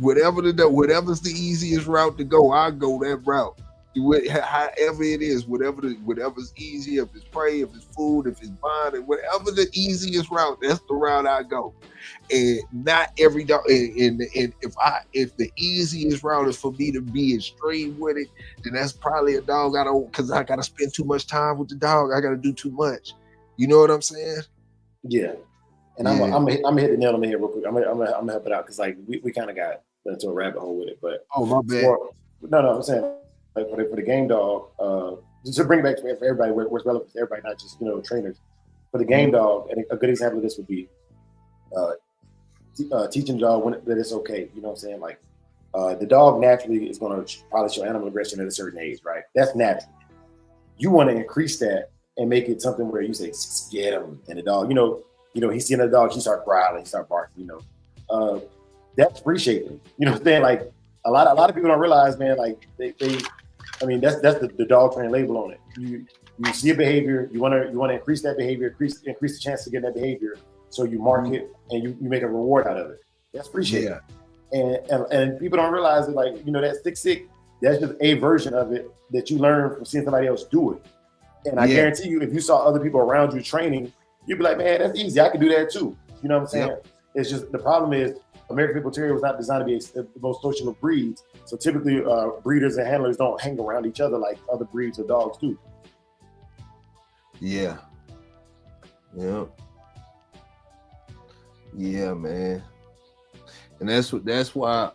whatever's the easiest route to go, I go that route. However it is, whatever's easy, if it's prey, if it's food, if it's bonding, whatever the easiest route, that's the route I go. And not every dog. And if the easiest route is for me to be extreme with it, then that's probably a dog because I gotta spend too much time with the dog. I gotta do too much. You know what I'm saying? Yeah. And I'm gonna hit the nail on the head real quick. I'm gonna help it out, because like we kind of got into a rabbit hole with it. But my bad. No, I'm saying like for the game dog, just to bring it back to everybody where it's relevant to everybody, not just trainers. For the game dog, and a good example of this would be teaching the dog that it's okay. You know what I'm saying? Like the dog naturally is going to probably show animal aggression at a certain age, right? That's natural. You want to increase that and make it something where you say, get him, and the dog, he's seeing the dog, he start growling, he start barking, that's free shaping. You know what I'm saying? Like a lot of people don't realize, man, like that's the dog training label on it. You see a behavior, you want to increase that behavior, increase the chance to get that behavior. So you mark it and you make a reward out of it. That's free shaping. Yeah. And people don't realize that, like, that stick, that's just a version of it that you learn from seeing somebody else do it. And I guarantee you, if you saw other people around you training, you'd be like, man, that's easy. I can do that too. You know what I'm saying? Yep. It's just, the problem is American Pit Bull Terrier was not designed to be the most social of breeds. So typically breeders and handlers don't hang around each other like other breeds of dogs do. Yeah. Yeah. Yeah, man. And that's why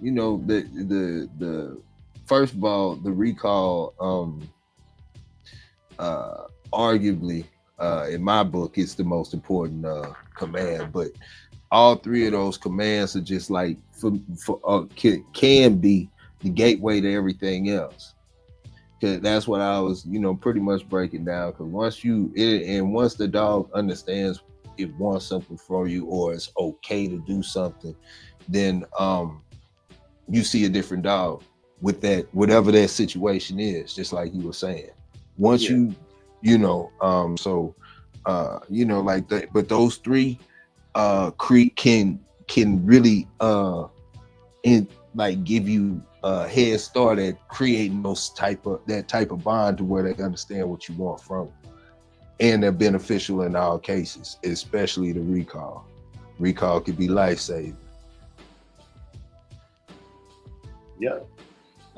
the first of all, the recall arguably in my book it's the most important command, but all three of those commands are just like can be the gateway to everything else. Cause that's what I was pretty much breaking down. Because once the dog understands it wants something from you, or it's okay to do something, then you see a different dog with that, whatever that situation is, just like you were saying. Once like that, but those three can really like give you a head start at creating that type of bond to where they understand what you want from them. And they're beneficial in all cases, especially the recall. Recall could be life-saving. Yeah.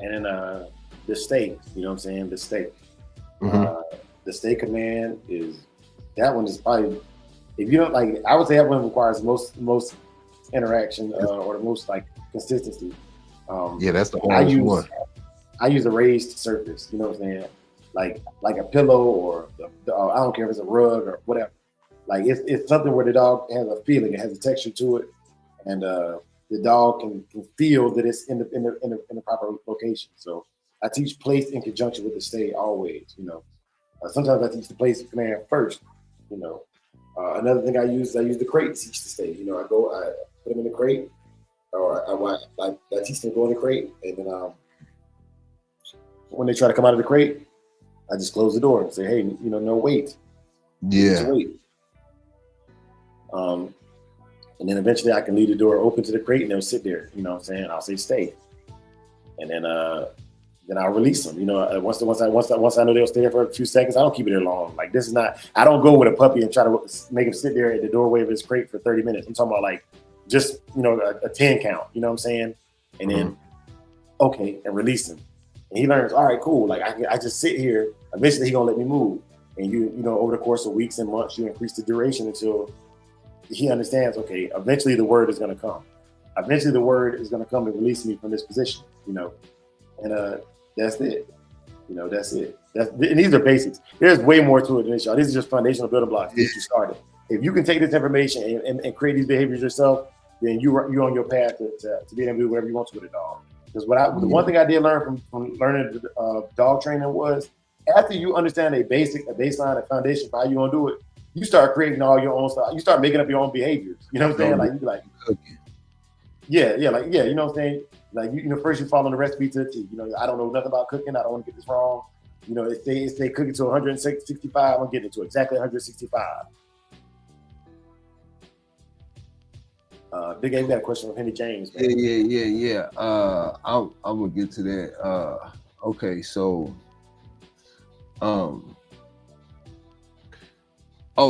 And then the stay, you know what I'm saying? The stay. The stay command that one is probably, if you don't like, I would say that one requires most interaction or the most like consistency. Yeah, that's the hardest one. I use a raised surface, you know what I'm saying? Like a pillow or I don't care if it's a rug or whatever. Like it's something where the dog has a feeling, it has a texture to it, and the dog can feel that it's in the proper location. So I teach place in conjunction with the stay always, you know. Sometimes I teach the place command first, you know. Another thing I use the crate to teach the stay. You know, I put them in the crate, or I teach them to go in the crate, and then when they try to come out of the crate, I just close the door and say, hey, you know, no wait. Yeah. Wait. And then eventually I can leave the door open to the crate and they'll sit there, you know what I'm saying? I'll say stay. And then I'll release them. You know, once I know they'll stay there for a few seconds, I don't keep it there long. Like this is not, I don't go with a puppy and try to make him sit there at the doorway of his crate for 30 minutes. I'm talking about like just, you know, a 10 count, you know what I'm saying? And then, okay, and release him. And he learns, all right, cool. Like I just sit here. Eventually he gonna let me move. And you know, over the course of weeks and months, you increase the duration until he understands, okay, eventually the word is gonna come. Eventually the word is gonna come to release me from this position, you know. And that's it. You know, that's it. And these are basics. There's way more to it than this, y'all. These are just foundational building blocks to get you started. If you can take this information and create these behaviors yourself, then you're on your path to being able to do whatever you want to with a dog. Because the one thing I did learn from learning dog training was, after you understand a baseline, a foundation for how you gonna do it, you start creating all your own stuff. You start making up your own behaviors. You know what I'm saying? Like you be like, yeah, you know what I'm saying? Like you know, first you follow the recipe to the T. You know, I don't know nothing about cooking. I don't want to get this wrong. You know, if they cook it to 165, I'm getting it to exactly 165. Big Game got a question from Henry James. Man. Yeah. I'm gonna get to that. Okay, so, oh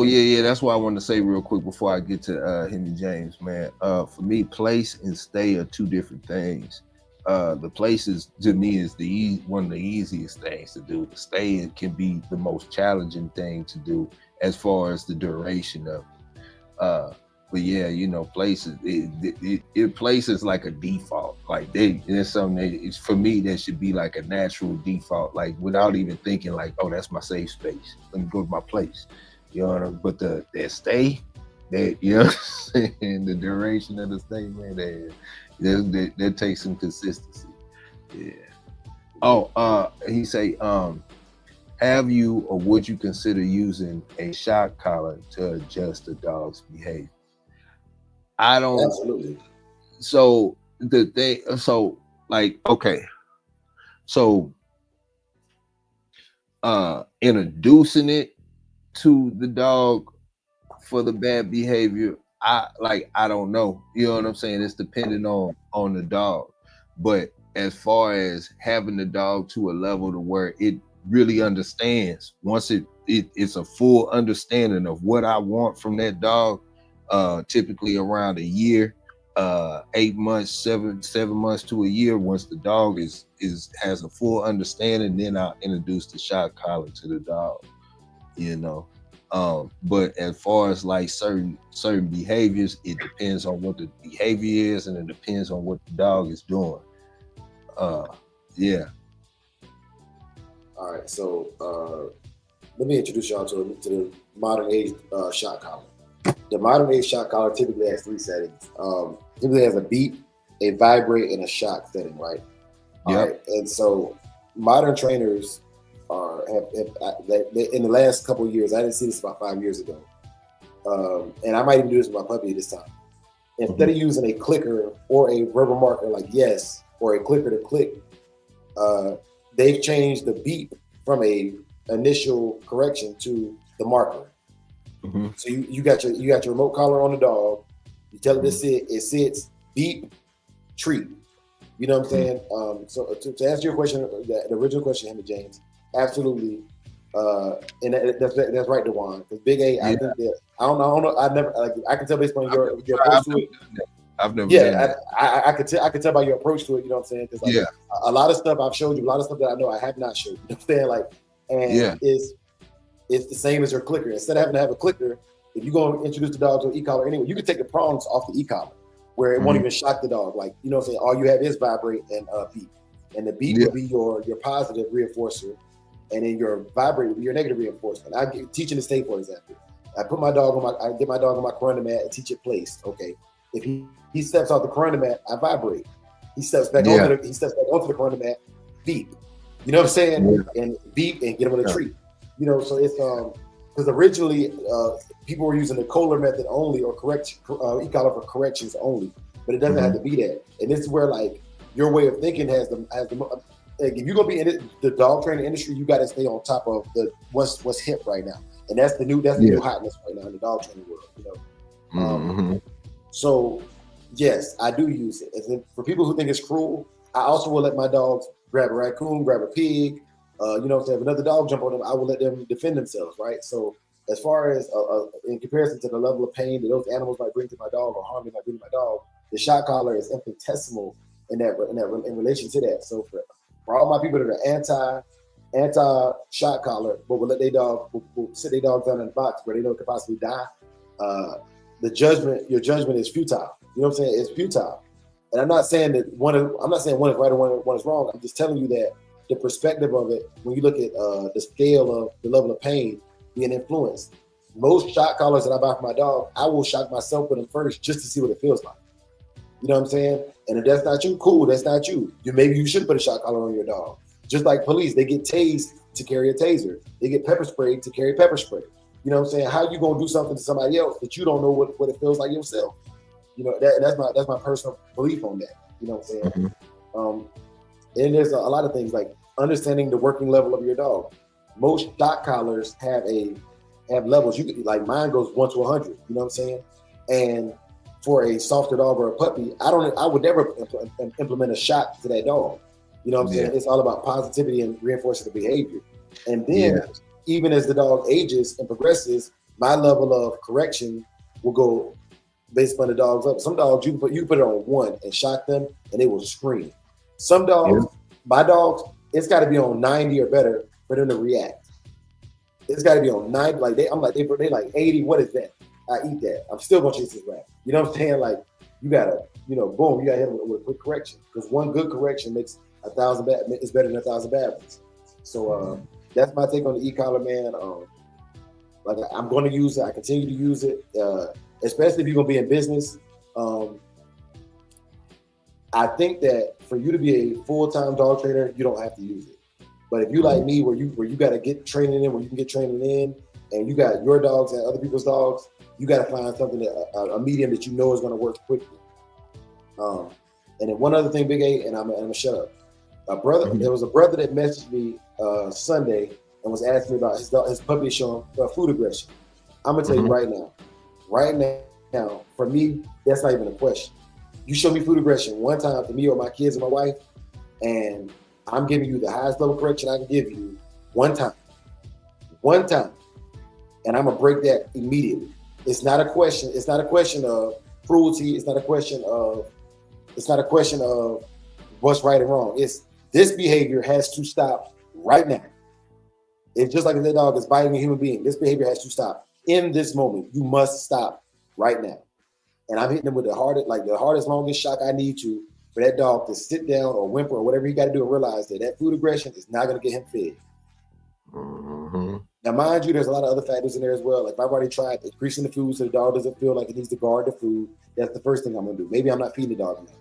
yeah. That's what I wanted to say real quick before I get to Henry James, man. For me, place and stay are two different things. The place is, to me, is one of the easiest things to do. The stay can be the most challenging thing to do as far as the duration of it. But yeah, you know, places, it places like a default. Like there's something that, for me, that should be like a natural default, like without even thinking like, oh, that's my safe space. Let me go to my place. You know, but the stay, that, you know, and the duration of the stay, man, that takes some consistency. Yeah. Oh, he say, have you or would you consider using a shock collar to adjust the dog's behavior? I don't. Absolutely. So okay. So introducing it to the dog for the bad behavior, I don't know. You know what I'm saying? It's dependent on the dog. But as far as having the dog to a level to where it really understands, once it's a full understanding of what I want from that dog, typically around a year, 8 months, 7 months to a year. Once the dog has a full understanding, then I'll introduce the shock collar to the dog, you know. But as far as like certain behaviors, it depends on what the behavior is, and it depends on what the dog is doing. Yeah. All right, so let me introduce y'all to the modern age shock collar. The modern age shock collar typically has 3 settings. Typically has a beep, a vibrate, and a shock setting, right? Yeah. Right. And so modern trainers have in the last couple of years, I didn't see this about 5 years ago, and I might even do this with my puppy this time. Instead of using a clicker or a verbal marker like yes, or a clicker to click, they've changed the beep from a initial correction to the marker. So you got your remote collar on the dog. You tell it to sit. It sits. Beep. Treat. You know what I'm saying? So to answer your question, the original question, Henry James, absolutely. And that's right, Dewan. Because Big A, I think that I don't know. I never like. I can tell based on your approach to it. I've never done that. I could tell by your approach to it. You know what I'm saying? Because like a lot of stuff I've showed you, a lot of stuff that I know I have not showed you. You know what I'm saying? Like, and it's the same as your clicker. Instead of having to have a clicker, if you're going to introduce the dog to an e-collar anyway, you can take the prongs off the e-collar where it won't even shock the dog. Like, you know what I'm saying? All you have is vibrate and beep. And the beep will be your positive reinforcer, and then your vibrate will be your negative reinforcement. I get teaching the state, for example. I get my dog on my corona mat and teach it placed. Okay. If he steps off the corona mat, I vibrate. He steps back onto the corona mat, beep. You know what I'm saying? And beep and get him on a treat. You know, so it's because originally people were using the Kohler method only or e-collar for corrections only, but it doesn't have to be that. And this is where like your way of thinking has the like, if you're gonna be in the dog training industry, you got to stay on top of what's hip right now, and that's the new hotness right now in the dog training world. You know, so yes, I do use it. And for people who think it's cruel, I also will let my dogs grab a raccoon, grab a pig. You know, if another dog jump on them, I will let them defend themselves, right? So as far as in comparison to the level of pain that those animals might bring to my dog or harm they might bring to my dog, the shock collar is infinitesimal in relation to that. So for all my people that are anti shock collar, but will let their dog will sit their dog down in the box where they know it could possibly die, your judgment is futile. You know what I'm saying? It's futile. And I'm not saying one is right or one is wrong. I'm just telling you that the perspective of it, when you look at the scale of the level of pain being influenced, most shock collars that I buy for my dog, I will shock myself with them first just to see what it feels like. You know what I'm saying? And if that's not you, cool, that's not you. Maybe you should put a shock collar on your dog. Just like police, they get tased to carry a taser. They get pepper sprayed to carry pepper spray. You know what I'm saying? How you gonna do something to somebody else that you don't know what it feels like yourself? You know, that's my personal belief on that. You know what I'm saying? And there's a lot of things like understanding the working level of your dog. Most shock collars have levels. You could, like mine goes 1 to 100. You know what I'm saying? And for a softer dog or a puppy, I would never implement a shock to that dog. You know what I'm saying? It's all about positivity and reinforcing the behavior. And then even as the dog ages and progresses, my level of correction will go based on the dog's up. Some dogs you put it on 1 and shock them and they will scream. Some dogs, my dogs, it's got to be on 90 or better for them to react. It's got to be on 90. Like they like 80. What is that? I eat that. I'm still gonna chase this rat. You know what I'm saying? Like you gotta, boom, you gotta hit them with a quick correction because one good correction makes 1,000 bad. It's better than 1,000 bad ones. So that's my take on the e-collar, man. Like I'm going to use it. I continue to use it, especially if you're gonna be in business. I think that for you to be a full-time dog trainer, you don't have to use it. But if you like me, where you got to get training in, where you can get training in, and you got your dogs and other people's dogs, you got to find something a medium that you know is going to work quickly. And then one other thing, Big A, and I'm gonna shut up. There was a brother that messaged me Sunday and was asking me about his puppy showing food aggression. I'm gonna tell you right now, for me, that's not even a question. You show me food aggression one time to me or my kids and my wife, and I'm giving you the highest level correction I can give you one time, and I'm gonna break that immediately. It's not a question. It's not a question of cruelty. It's not a question of what's right and wrong. It's this behavior has to stop right now. It's just like if that dog is biting a human being. This behavior has to stop in this moment. You must stop right now. And I'm hitting them with the hardest, longest shock I need to for that dog to sit down or whimper or whatever he got to do and realize that food aggression is not going to get him fed. Now, mind you, there's a lot of other factors in there as well. Like if I've already tried increasing the food so the dog doesn't feel like it needs to guard the food, that's the first thing I'm going to do. Maybe I'm not feeding the dog enough.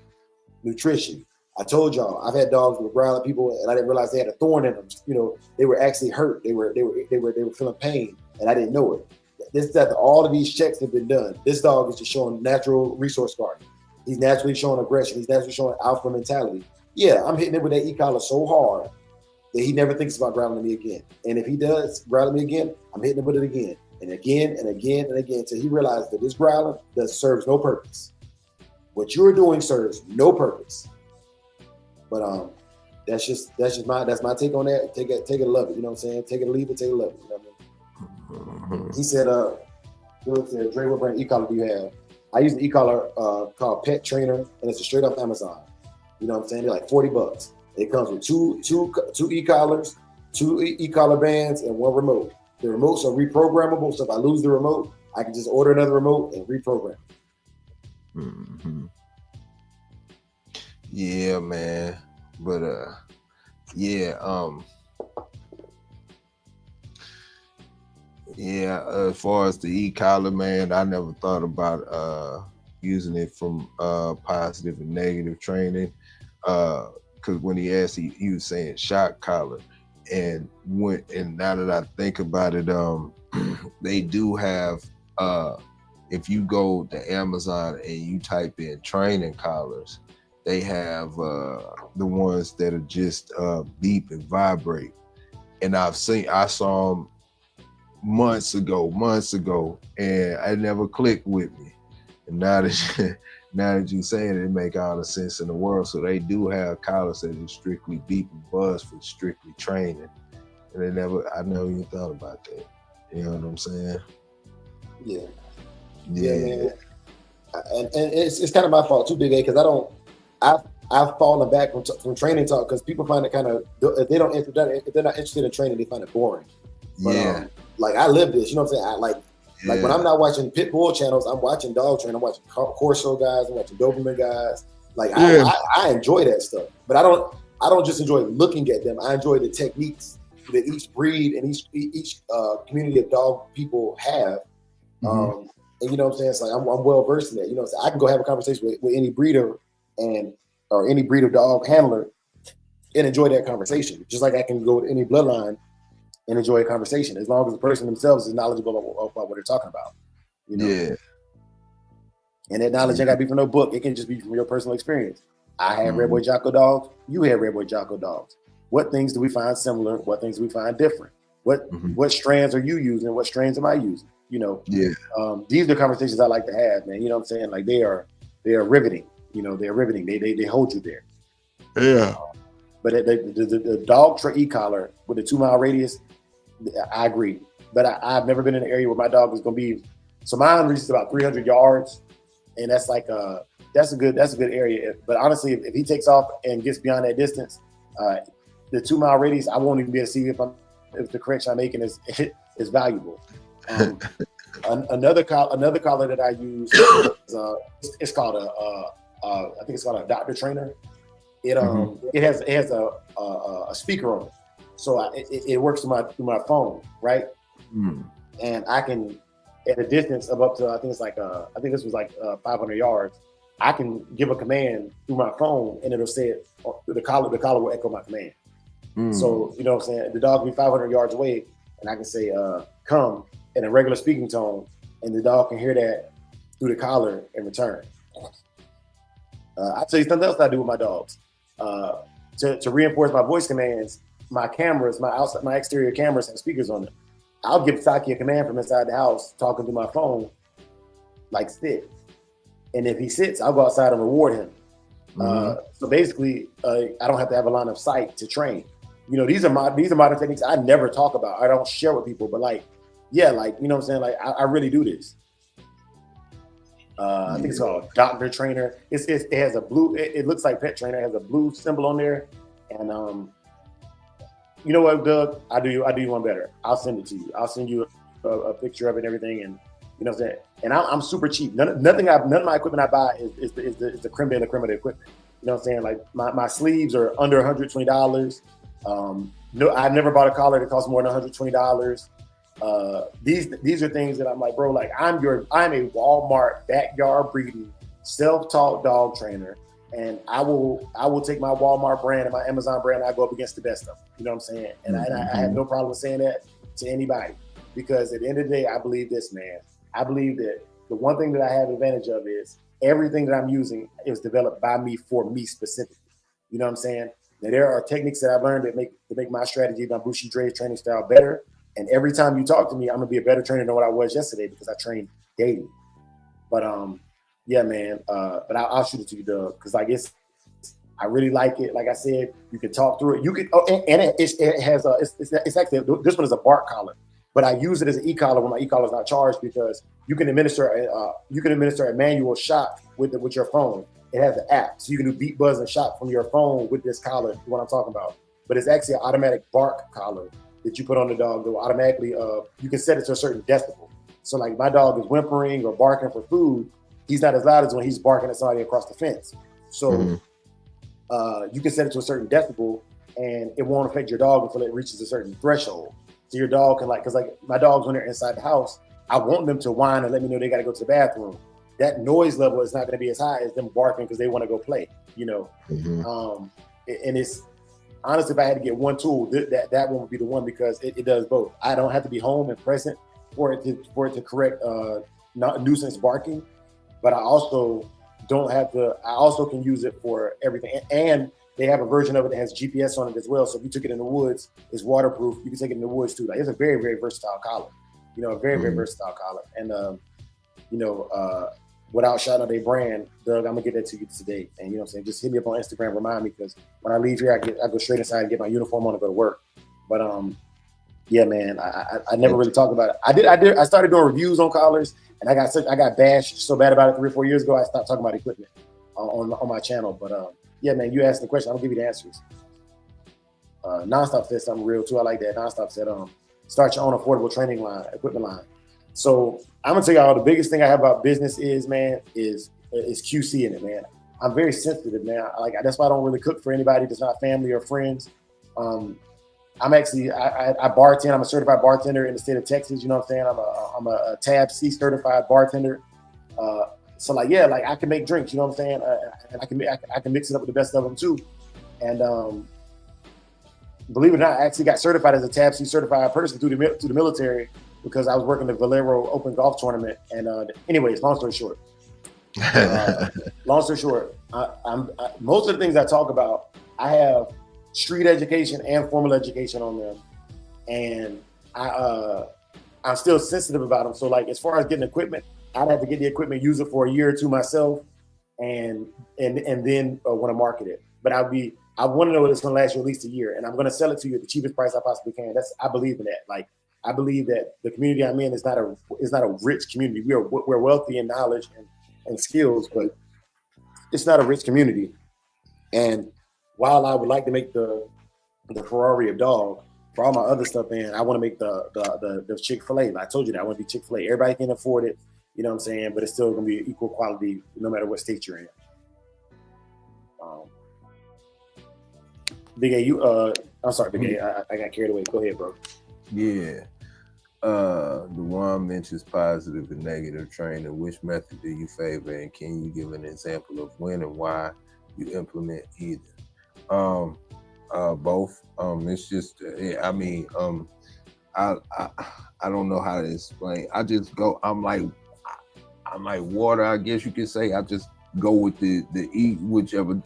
Nutrition. I told y'all I've had dogs with growl at people and I didn't realize they had a thorn in them. You know, they were actually hurt. They were feeling pain and I didn't know it. All of these checks have been done. This dog is just showing natural resource guarding. He's naturally showing aggression. He's naturally showing alpha mentality. Yeah, I'm hitting him with that e-collar so hard that he never thinks about growling at me again. And if he does growl at me again, I'm hitting him with it again and again and again and again until he realizes that this growling serves no purpose. What you're doing serves no purpose. But that's my take on that. Take it or love it. You know what I'm saying? Take it or leave it. Take it or love it. You know what I mean? He said, Dre, what brand e-collar do you have? I use an e-collar called Pet Trainer, and it's a straight up Amazon. You know what I'm saying? They're like $40. It comes with two e-collars, two e-collar bands, and one remote. The remotes are reprogrammable, so if I lose the remote, I can just order another remote and reprogram. Mm-hmm. Yeah, man. But as far as the e-collar, man, I never thought about using it from positive and negative training. Because when he asked, he was saying shock collar. And now that I think about it, they do have if you go to Amazon and you type in training collars, they have the ones that are just beep and vibrate. And I saw them months ago, and I never clicked with me. And now that you saying it make all the sense in the world. So they do have collars that are strictly beep and buzz for strictly training. And I never even thought about that. You know what I'm saying? Yeah, man. And it's kind of my fault too, Big A, because I've fallen back from training talk because people find it kind of, if they're not interested in training, they find it boring. But, like I live this, you know what I'm saying? Like when I'm not watching pit bull channels, I'm watching dog training, I'm watching Corso guys, I'm watching Doberman guys. Like I enjoy that stuff, but I don't just enjoy looking at them. I enjoy the techniques that each breed and each community of dog people have. And you know what I'm saying? It's like I'm well versed in that. You know what I'm saying? I can go have a conversation with any breeder or any breed of dog handler and enjoy that conversation. Just like I can go with any bloodline and enjoy a conversation, as long as the person themselves is knowledgeable about what they're talking about. You know? Yeah. And that knowledge ain't gotta be from no book. It can just be from your personal experience. I had Red Boy Jocko dogs. You had Red Boy Jocko dogs. What things do we find similar? What things do we find different? What strands are you using? What strands am I using? You know? Yeah. These are the conversations I like to have, man. You know what I'm saying? Like they are riveting. You know, they're riveting. They hold you there. Yeah. But the dog e-collar with the 2 mile radius, I agree. But I've never been in an area where my dog is going to be. So mine reaches about 300 yards, and that's like that's a good area. But honestly, if he takes off and gets beyond that distance, the 2 mile radius, I won't even be able to see if the correction I'm making is valuable. Another collar that I use is it's called I think it's called a Dr. Trainer. It has a speaker on it, so it works through my phone, right? And I can, at a distance of up to I think this was like 500 yards, I can give a command through my phone and it'll say it. The collar will echo my command. So you know what I'm saying? The dog will be 500 yards away, and I can say "come" in a regular speaking tone, and the dog can hear that through the collar in return. I'll tell you something else I do with my dogs. To reinforce my voice commands, my cameras, my exterior cameras have speakers on them. I'll give Saki a command from inside the house, talking to my phone, like sit. And if he sits, I'll go outside and reward him. So basically, I don't have to have a line of sight to train. You know, these are modern techniques I never talk about. I don't share with people, but you know what I'm saying? Like I really do this. I think it's called Dr. Trainer. It has a blue. It looks like Pet Trainer. It has a blue symbol on there, and you know what, Doug? I do you one better. I'll send it to you. I'll send you a picture of it and everything, and you know what I'm saying. And I'm super cheap. None of my equipment I buy is the creme de la creme of the equipment. You know what I'm saying? Like my sleeves are under $120. No, I've never bought a collar that costs more than $120. These are things that I'm like, bro, like I'm a Walmart backyard breeding self-taught dog trainer, and I will take my Walmart brand and my Amazon brand, and I go up against the best of them. You know what I'm saying? And I have no problem saying that to anybody, because at the end of the day, I believe this, man. I believe that the one thing that I have advantage of is everything that I'm using is developed by me for me specifically. You know what I'm saying? Now, there are techniques that I've learned that make my strategy, my Bushi Dre's training style better. And every time you talk to me, I'm gonna be a better trainer than what I was yesterday because I train daily. But yeah, man. But I'll shoot it to you, Doug, because I really like it. Like I said, you can talk through it. You can, it has a, it's actually, this one is a bark collar, but I use it as an e-collar when my e-collar is not charged, because you can administer a manual shot with your phone. It has an app, so you can do beat, buzz, and shot from your phone with this collar. What I'm talking about, but it's actually an automatic bark collar that you put on the dog that will automatically. You can set it to a certain decibel. So like my dog is whimpering or barking for food, he's not as loud as when he's barking at somebody across the fence. So you can set it to a certain decibel, and it won't affect your dog until it reaches a certain threshold. So your dog can because my dogs, when they're inside the house, I want them to whine and let me know they got to go to the bathroom. That noise level is not going to be as high as them barking because they want to go play, you know. And it's honestly, if I had to get one tool, that one would be the one, because it does both. I don't have to be home and present for it to correct nuisance barking, but I also don't have to. I also can use it for everything, and they have a version of it that has GPS on it as well. So if you took it in the woods, it's waterproof. You can take it in the woods too. Like, it's a very, very versatile collar. You know, a very, very versatile collar. And without shouting out their brand, Doug, I'm gonna get that to you today. And you know what I'm saying? Just hit me up on Instagram, remind me, because when I leave here, I go straight inside and get my uniform on to go to work. But yeah, man, I never really talked about it. I started doing reviews on collars, and I got bashed so bad about it 3 or 4 years ago. I stopped talking about equipment on my channel. But yeah, man, you asked the question, I'm gonna give you the answers. Nonstop said something real too. I like that. Nonstop said, start your own affordable training line, equipment line. So I'm gonna tell y'all, the biggest thing I have about business is QC in it, man. I'm very sensitive, man. That's why I don't really cook for anybody that's not family or friends. I'm actually I bartend. I'm a certified bartender in the state of Texas. You know what I'm saying? I'm a Tab C certified bartender. So I can make drinks. You know what I'm saying? And I can mix it up with the best of them too. And believe it or not, I actually got certified as a Tab C certified person through the military, because I was working the Valero Open Golf Tournament. And anyways, long story short, most of the things I talk about, I have street education and formal education on them, and I'm still sensitive about them. So like, as far as getting equipment, I'd have to get the equipment, use it for a year or two myself, and then want to market it. But I want to know that it's going to last you at least a year, and I'm going to sell it to you at the cheapest price I possibly can. I believe in that. Like, I believe that the community I'm in is not a rich community. We're wealthy in knowledge and skills, but it's not a rich community. And while I would like to make the Ferrari of dog, for all my other stuff, man, I want to make the Chick-fil-A. I told you that I want to be Chick-fil-A. Everybody can afford it, you know what I'm saying? But it's still going to be equal quality no matter what state you're in. Big A, I'm sorry, Big A, I got carried away. Go ahead, bro. Yeah. Dewan mentions positive and negative training. Which method do you favor, and can you give an example of when and why you implement either? Both. It's just, I don't know how to explain. I just go. I'm like water, I guess you could say. I just go with the whichever.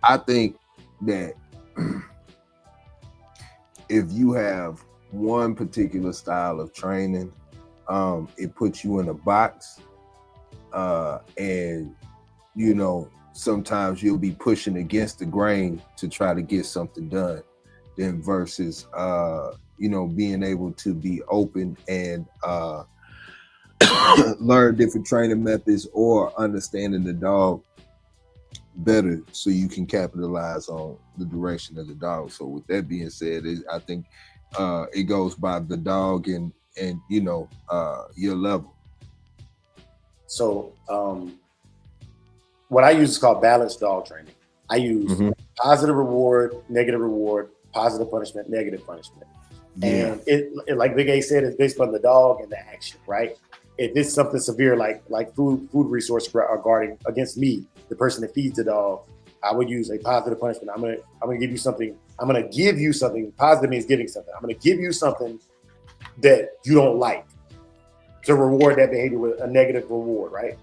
I think that if you have one particular style of training, it puts you in a box, and sometimes you'll be pushing against the grain to try to get something done, then versus being able to be open and learn different training methods or understanding the dog better so you can capitalize on the direction of the dog. So with that being said, I think it goes by the dog and your level. So what I use is called balanced dog training. I use positive reward, negative reward, positive punishment, negative punishment. Yeah. And it like Big A said, it's based on the dog and the action, right? If it's something severe like food resource guarding against me, the person that feeds the dog, I would use a positive punishment. I'm gonna give you something. I'm gonna give you something. Positive means giving something. I'm gonna give you something that you don't like to reward that behavior with a negative reward, right?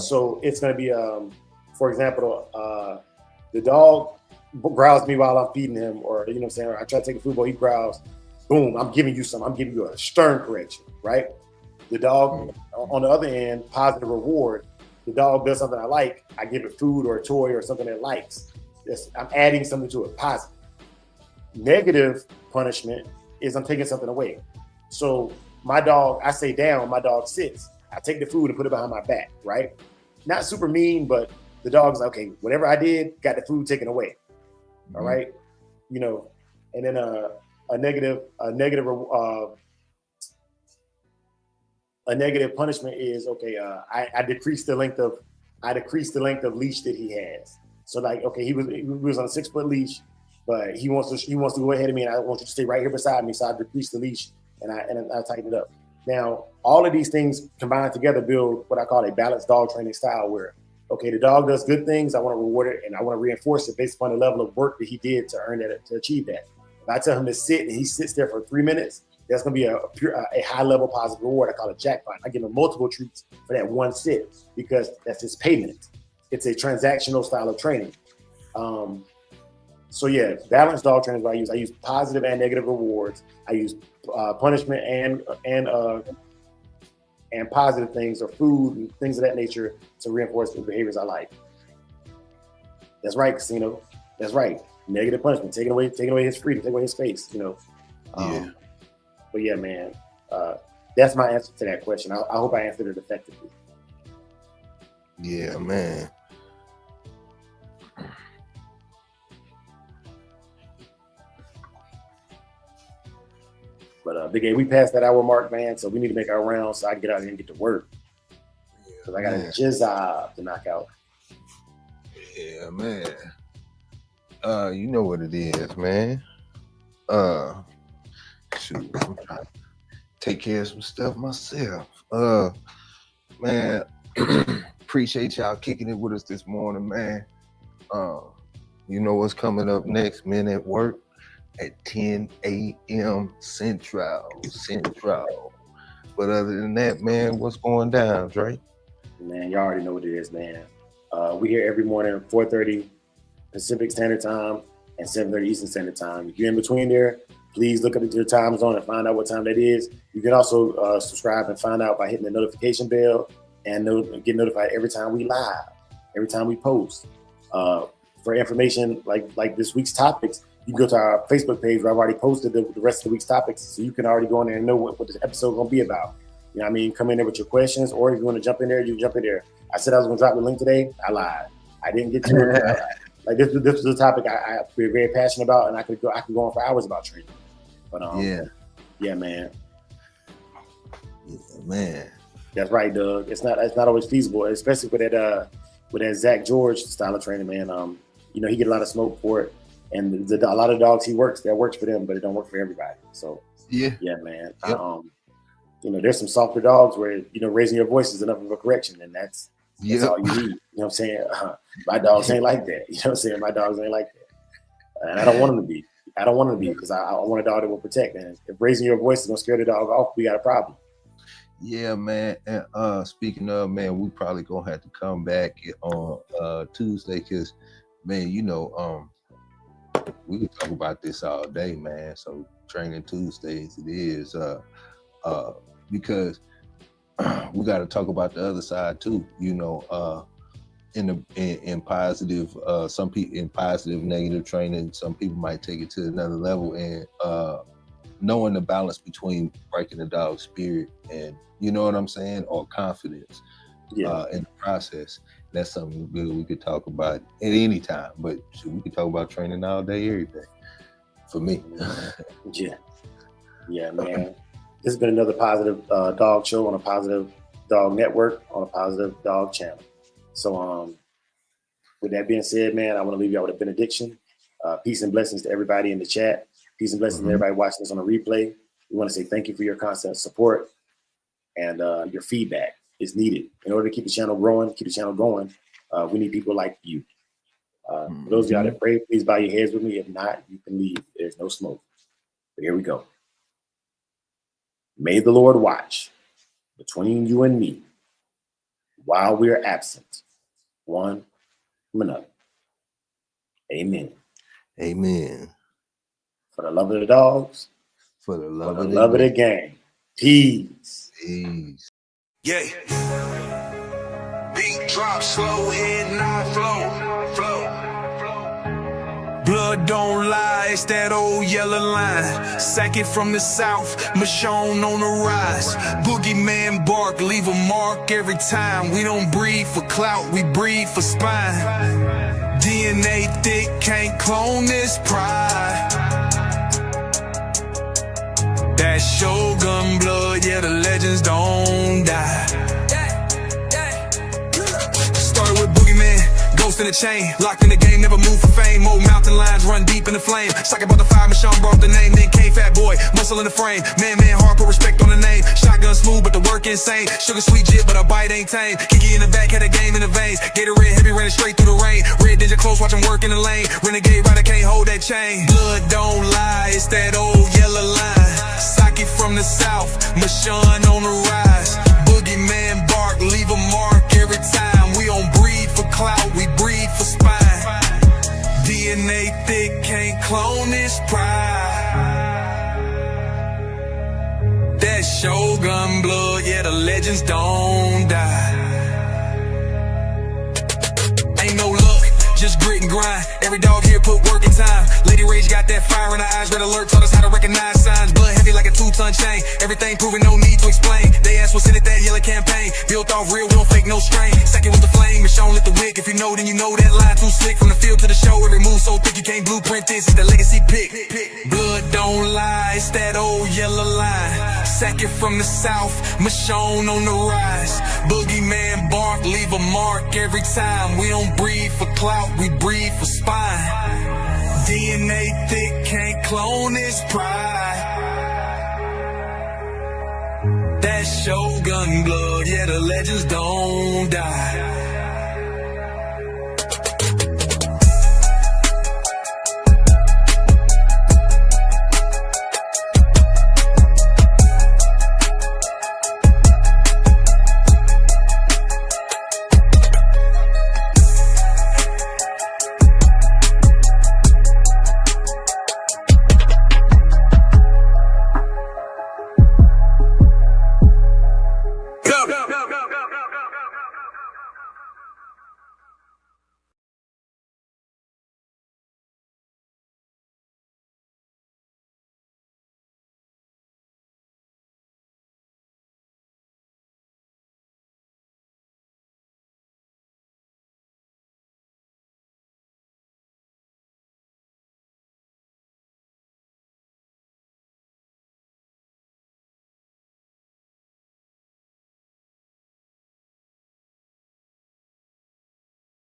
So it's gonna be, for example, the dog growls me while I'm feeding him, or you know what I'm saying, or I try to take a food bowl, he growls. Boom! I'm giving you something. I'm giving you a stern correction, right? The dog, on the other end, positive reward. The dog does something I like, I give it food or a toy or something it likes. I'm adding something to it, positive. Negative punishment is I'm taking something away. So my dog, I say down, my dog sits. I take the food and put it behind my back, right? Not super mean, but the dog's like, okay, whatever I did, got the food taken away. All right, you know, and then a negative punishment is okay. I decrease the length of leash that he has. So like, okay, he was on a 6 foot leash, but he wants to go ahead of me, and I want you to stay right here beside me. So I decrease the leash and I tighten it up. Now, all of these things combined together build what I call a balanced dog training style, where okay, the dog does good things, I want to reward it, and I want to reinforce it based upon the level of work that he did to earn that, to achieve that. If I tell him to sit and he sits there for 3 minutes, that's going to be a high level positive reward. I call it jackpot. I give him multiple treats for that one sit because that's his payment. It's a transactional style of training. So yeah, balanced dog training is what I use. I use positive and negative rewards. I use punishment and positive things, or food and things of that nature, to reinforce the behaviors I like. That's right, Casino. That's right. Negative punishment, taking away his freedom, taking away his space. You know. But yeah, man, that's my answer to that question. I hope I answered it effectively. Yeah, man. But Big A, we passed that hour mark, man. So we need to make our rounds so I can get out here and get to work. Because I got a job to knock out. Yeah, man. You know what it is, man. Shoot, I'm trying to take care of some stuff myself. Man, appreciate y'all kicking it with us this morning, man. You know what's coming up next, men at work at 10 a.m. Central. But other than that, man, what's going down, Dre? Man, y'all already know what it is, man. We here every morning at 4:30 Pacific Standard Time and 7:30 Eastern Standard Time. If you're in between there, please look at your time zone and find out what time that is. You can also subscribe and find out by hitting the notification bell and get notified every time we live, every time we post. For information like this week's topics, you can go to our Facebook page where I've already posted the rest of the week's topics, so you can already go in there and know what this episode is going to be about. You know what I mean? Come in there with your questions, or if you want to jump in there, you can jump in there. I said I was going to drop the link today. I lied. I didn't get to it. Like this was a topic I feel very passionate about, and I could go on for hours about training. But yeah, man. Yeah, man. That's right, Doug. It's not always feasible, especially with that Zach George style of training, man. You know, he get a lot of smoke for it, and a lot of dogs he works, that works for them, but it don't work for everybody. So yeah, man. Yep. You know, there's some softer dogs where, you know, raising your voice is enough of a correction, and that's all you need. You know what I'm saying? My dogs ain't like that. You know what I'm saying? My dogs ain't like that, and I don't want them to be. I don't want them to be, because I want a dog that will protect. And if raising your voice is gonna scare the dog off, we got a problem. Yeah, man. And speaking of, man, we probably gonna have to come back on Tuesday, because, man, you know, we can talk about this all day, man. So Training Tuesdays it is, because we got to talk about the other side too. You know, in positive, some people in positive, negative training, some people might take it to another level, and knowing the balance between breaking the dog's spirit and, you know what I'm saying, or confidence in the process. That's something we could talk about at any time, but we could talk about training all day, every day. For me. Yeah, man. This has been another positive dog show on a positive dog network, on a positive dog channel. So with that being said, man, I want to leave y'all with a benediction. Peace and blessings to everybody in the chat. Peace and blessings to everybody watching this on a replay. We want to say thank you for your constant support, and your feedback is needed. In order to keep the channel growing, keep the channel going, we need people like you. For those of y'all that pray, please bow your heads with me. If not, you can leave. There's no smoke. But here we go. May the Lord watch between you and me while we are absent one from another. Amen. Amen. For the love of the dogs, for the love of the game. Peace. Peace. Yeah. Beat drop slow, head not flow. Blood don't lie, it's that old yellow line. Sack it from the south, Michonne on the rise. Boogeyman bark, leave a mark every time. We don't breed for clout, we breed for spine. DNA thick, can't clone this pride. That Shogun blood, yeah, the legends don't die. Started with Boogeyman, ghost in the chain. Locked in the game, never move for fame. Old mountain lions run deep in the flame. Sock about the fire, Michonne brought the name. Then came fat boy, muscle in the frame. Man, hard, put respect on the name. Shotgun smooth, but the work insane. Sugar sweet jit, but a bite ain't tame. Kiki in the back, had a game in the veins. Gatorade heavy, ran it straight through the rain. Red ninja close, watch him work in the lane. Renegade rider can't hold that chain. Blood don't lie, it's that old yellow line. Sock it from the south, Michonne on the rise. Boogeyman bark, leave a mark every time. We don't breed for clout, we breed for spine. DNA thick, can't clone this pride. That Shogun blood, yeah, the legends don't die. Ain't no luck, just grit and grind. Every dog here put work in time. Lady Rage got that fire in her eyes. Red alert taught us how to recognize signs. Blood heavy like a 2-ton chain. Everything proven, no need to explain. They asked what's in it, that yellow campaign. Built off real, we don't fake no strain. Second with the flame, Michonne lit the wick. If you know, then you know that line too slick. From the field to the show, every move so thick you can't blueprint this. It's the legacy pick. Blood don't lie, it's that old yellow line. Sack it from the south, Michonne on the rise. Boogeyman bark, leave a mark every time. We don't breed for clout, we breed for spine. DNA thick, can't clone this pride. That Shogun blood, yeah, the legends don't die.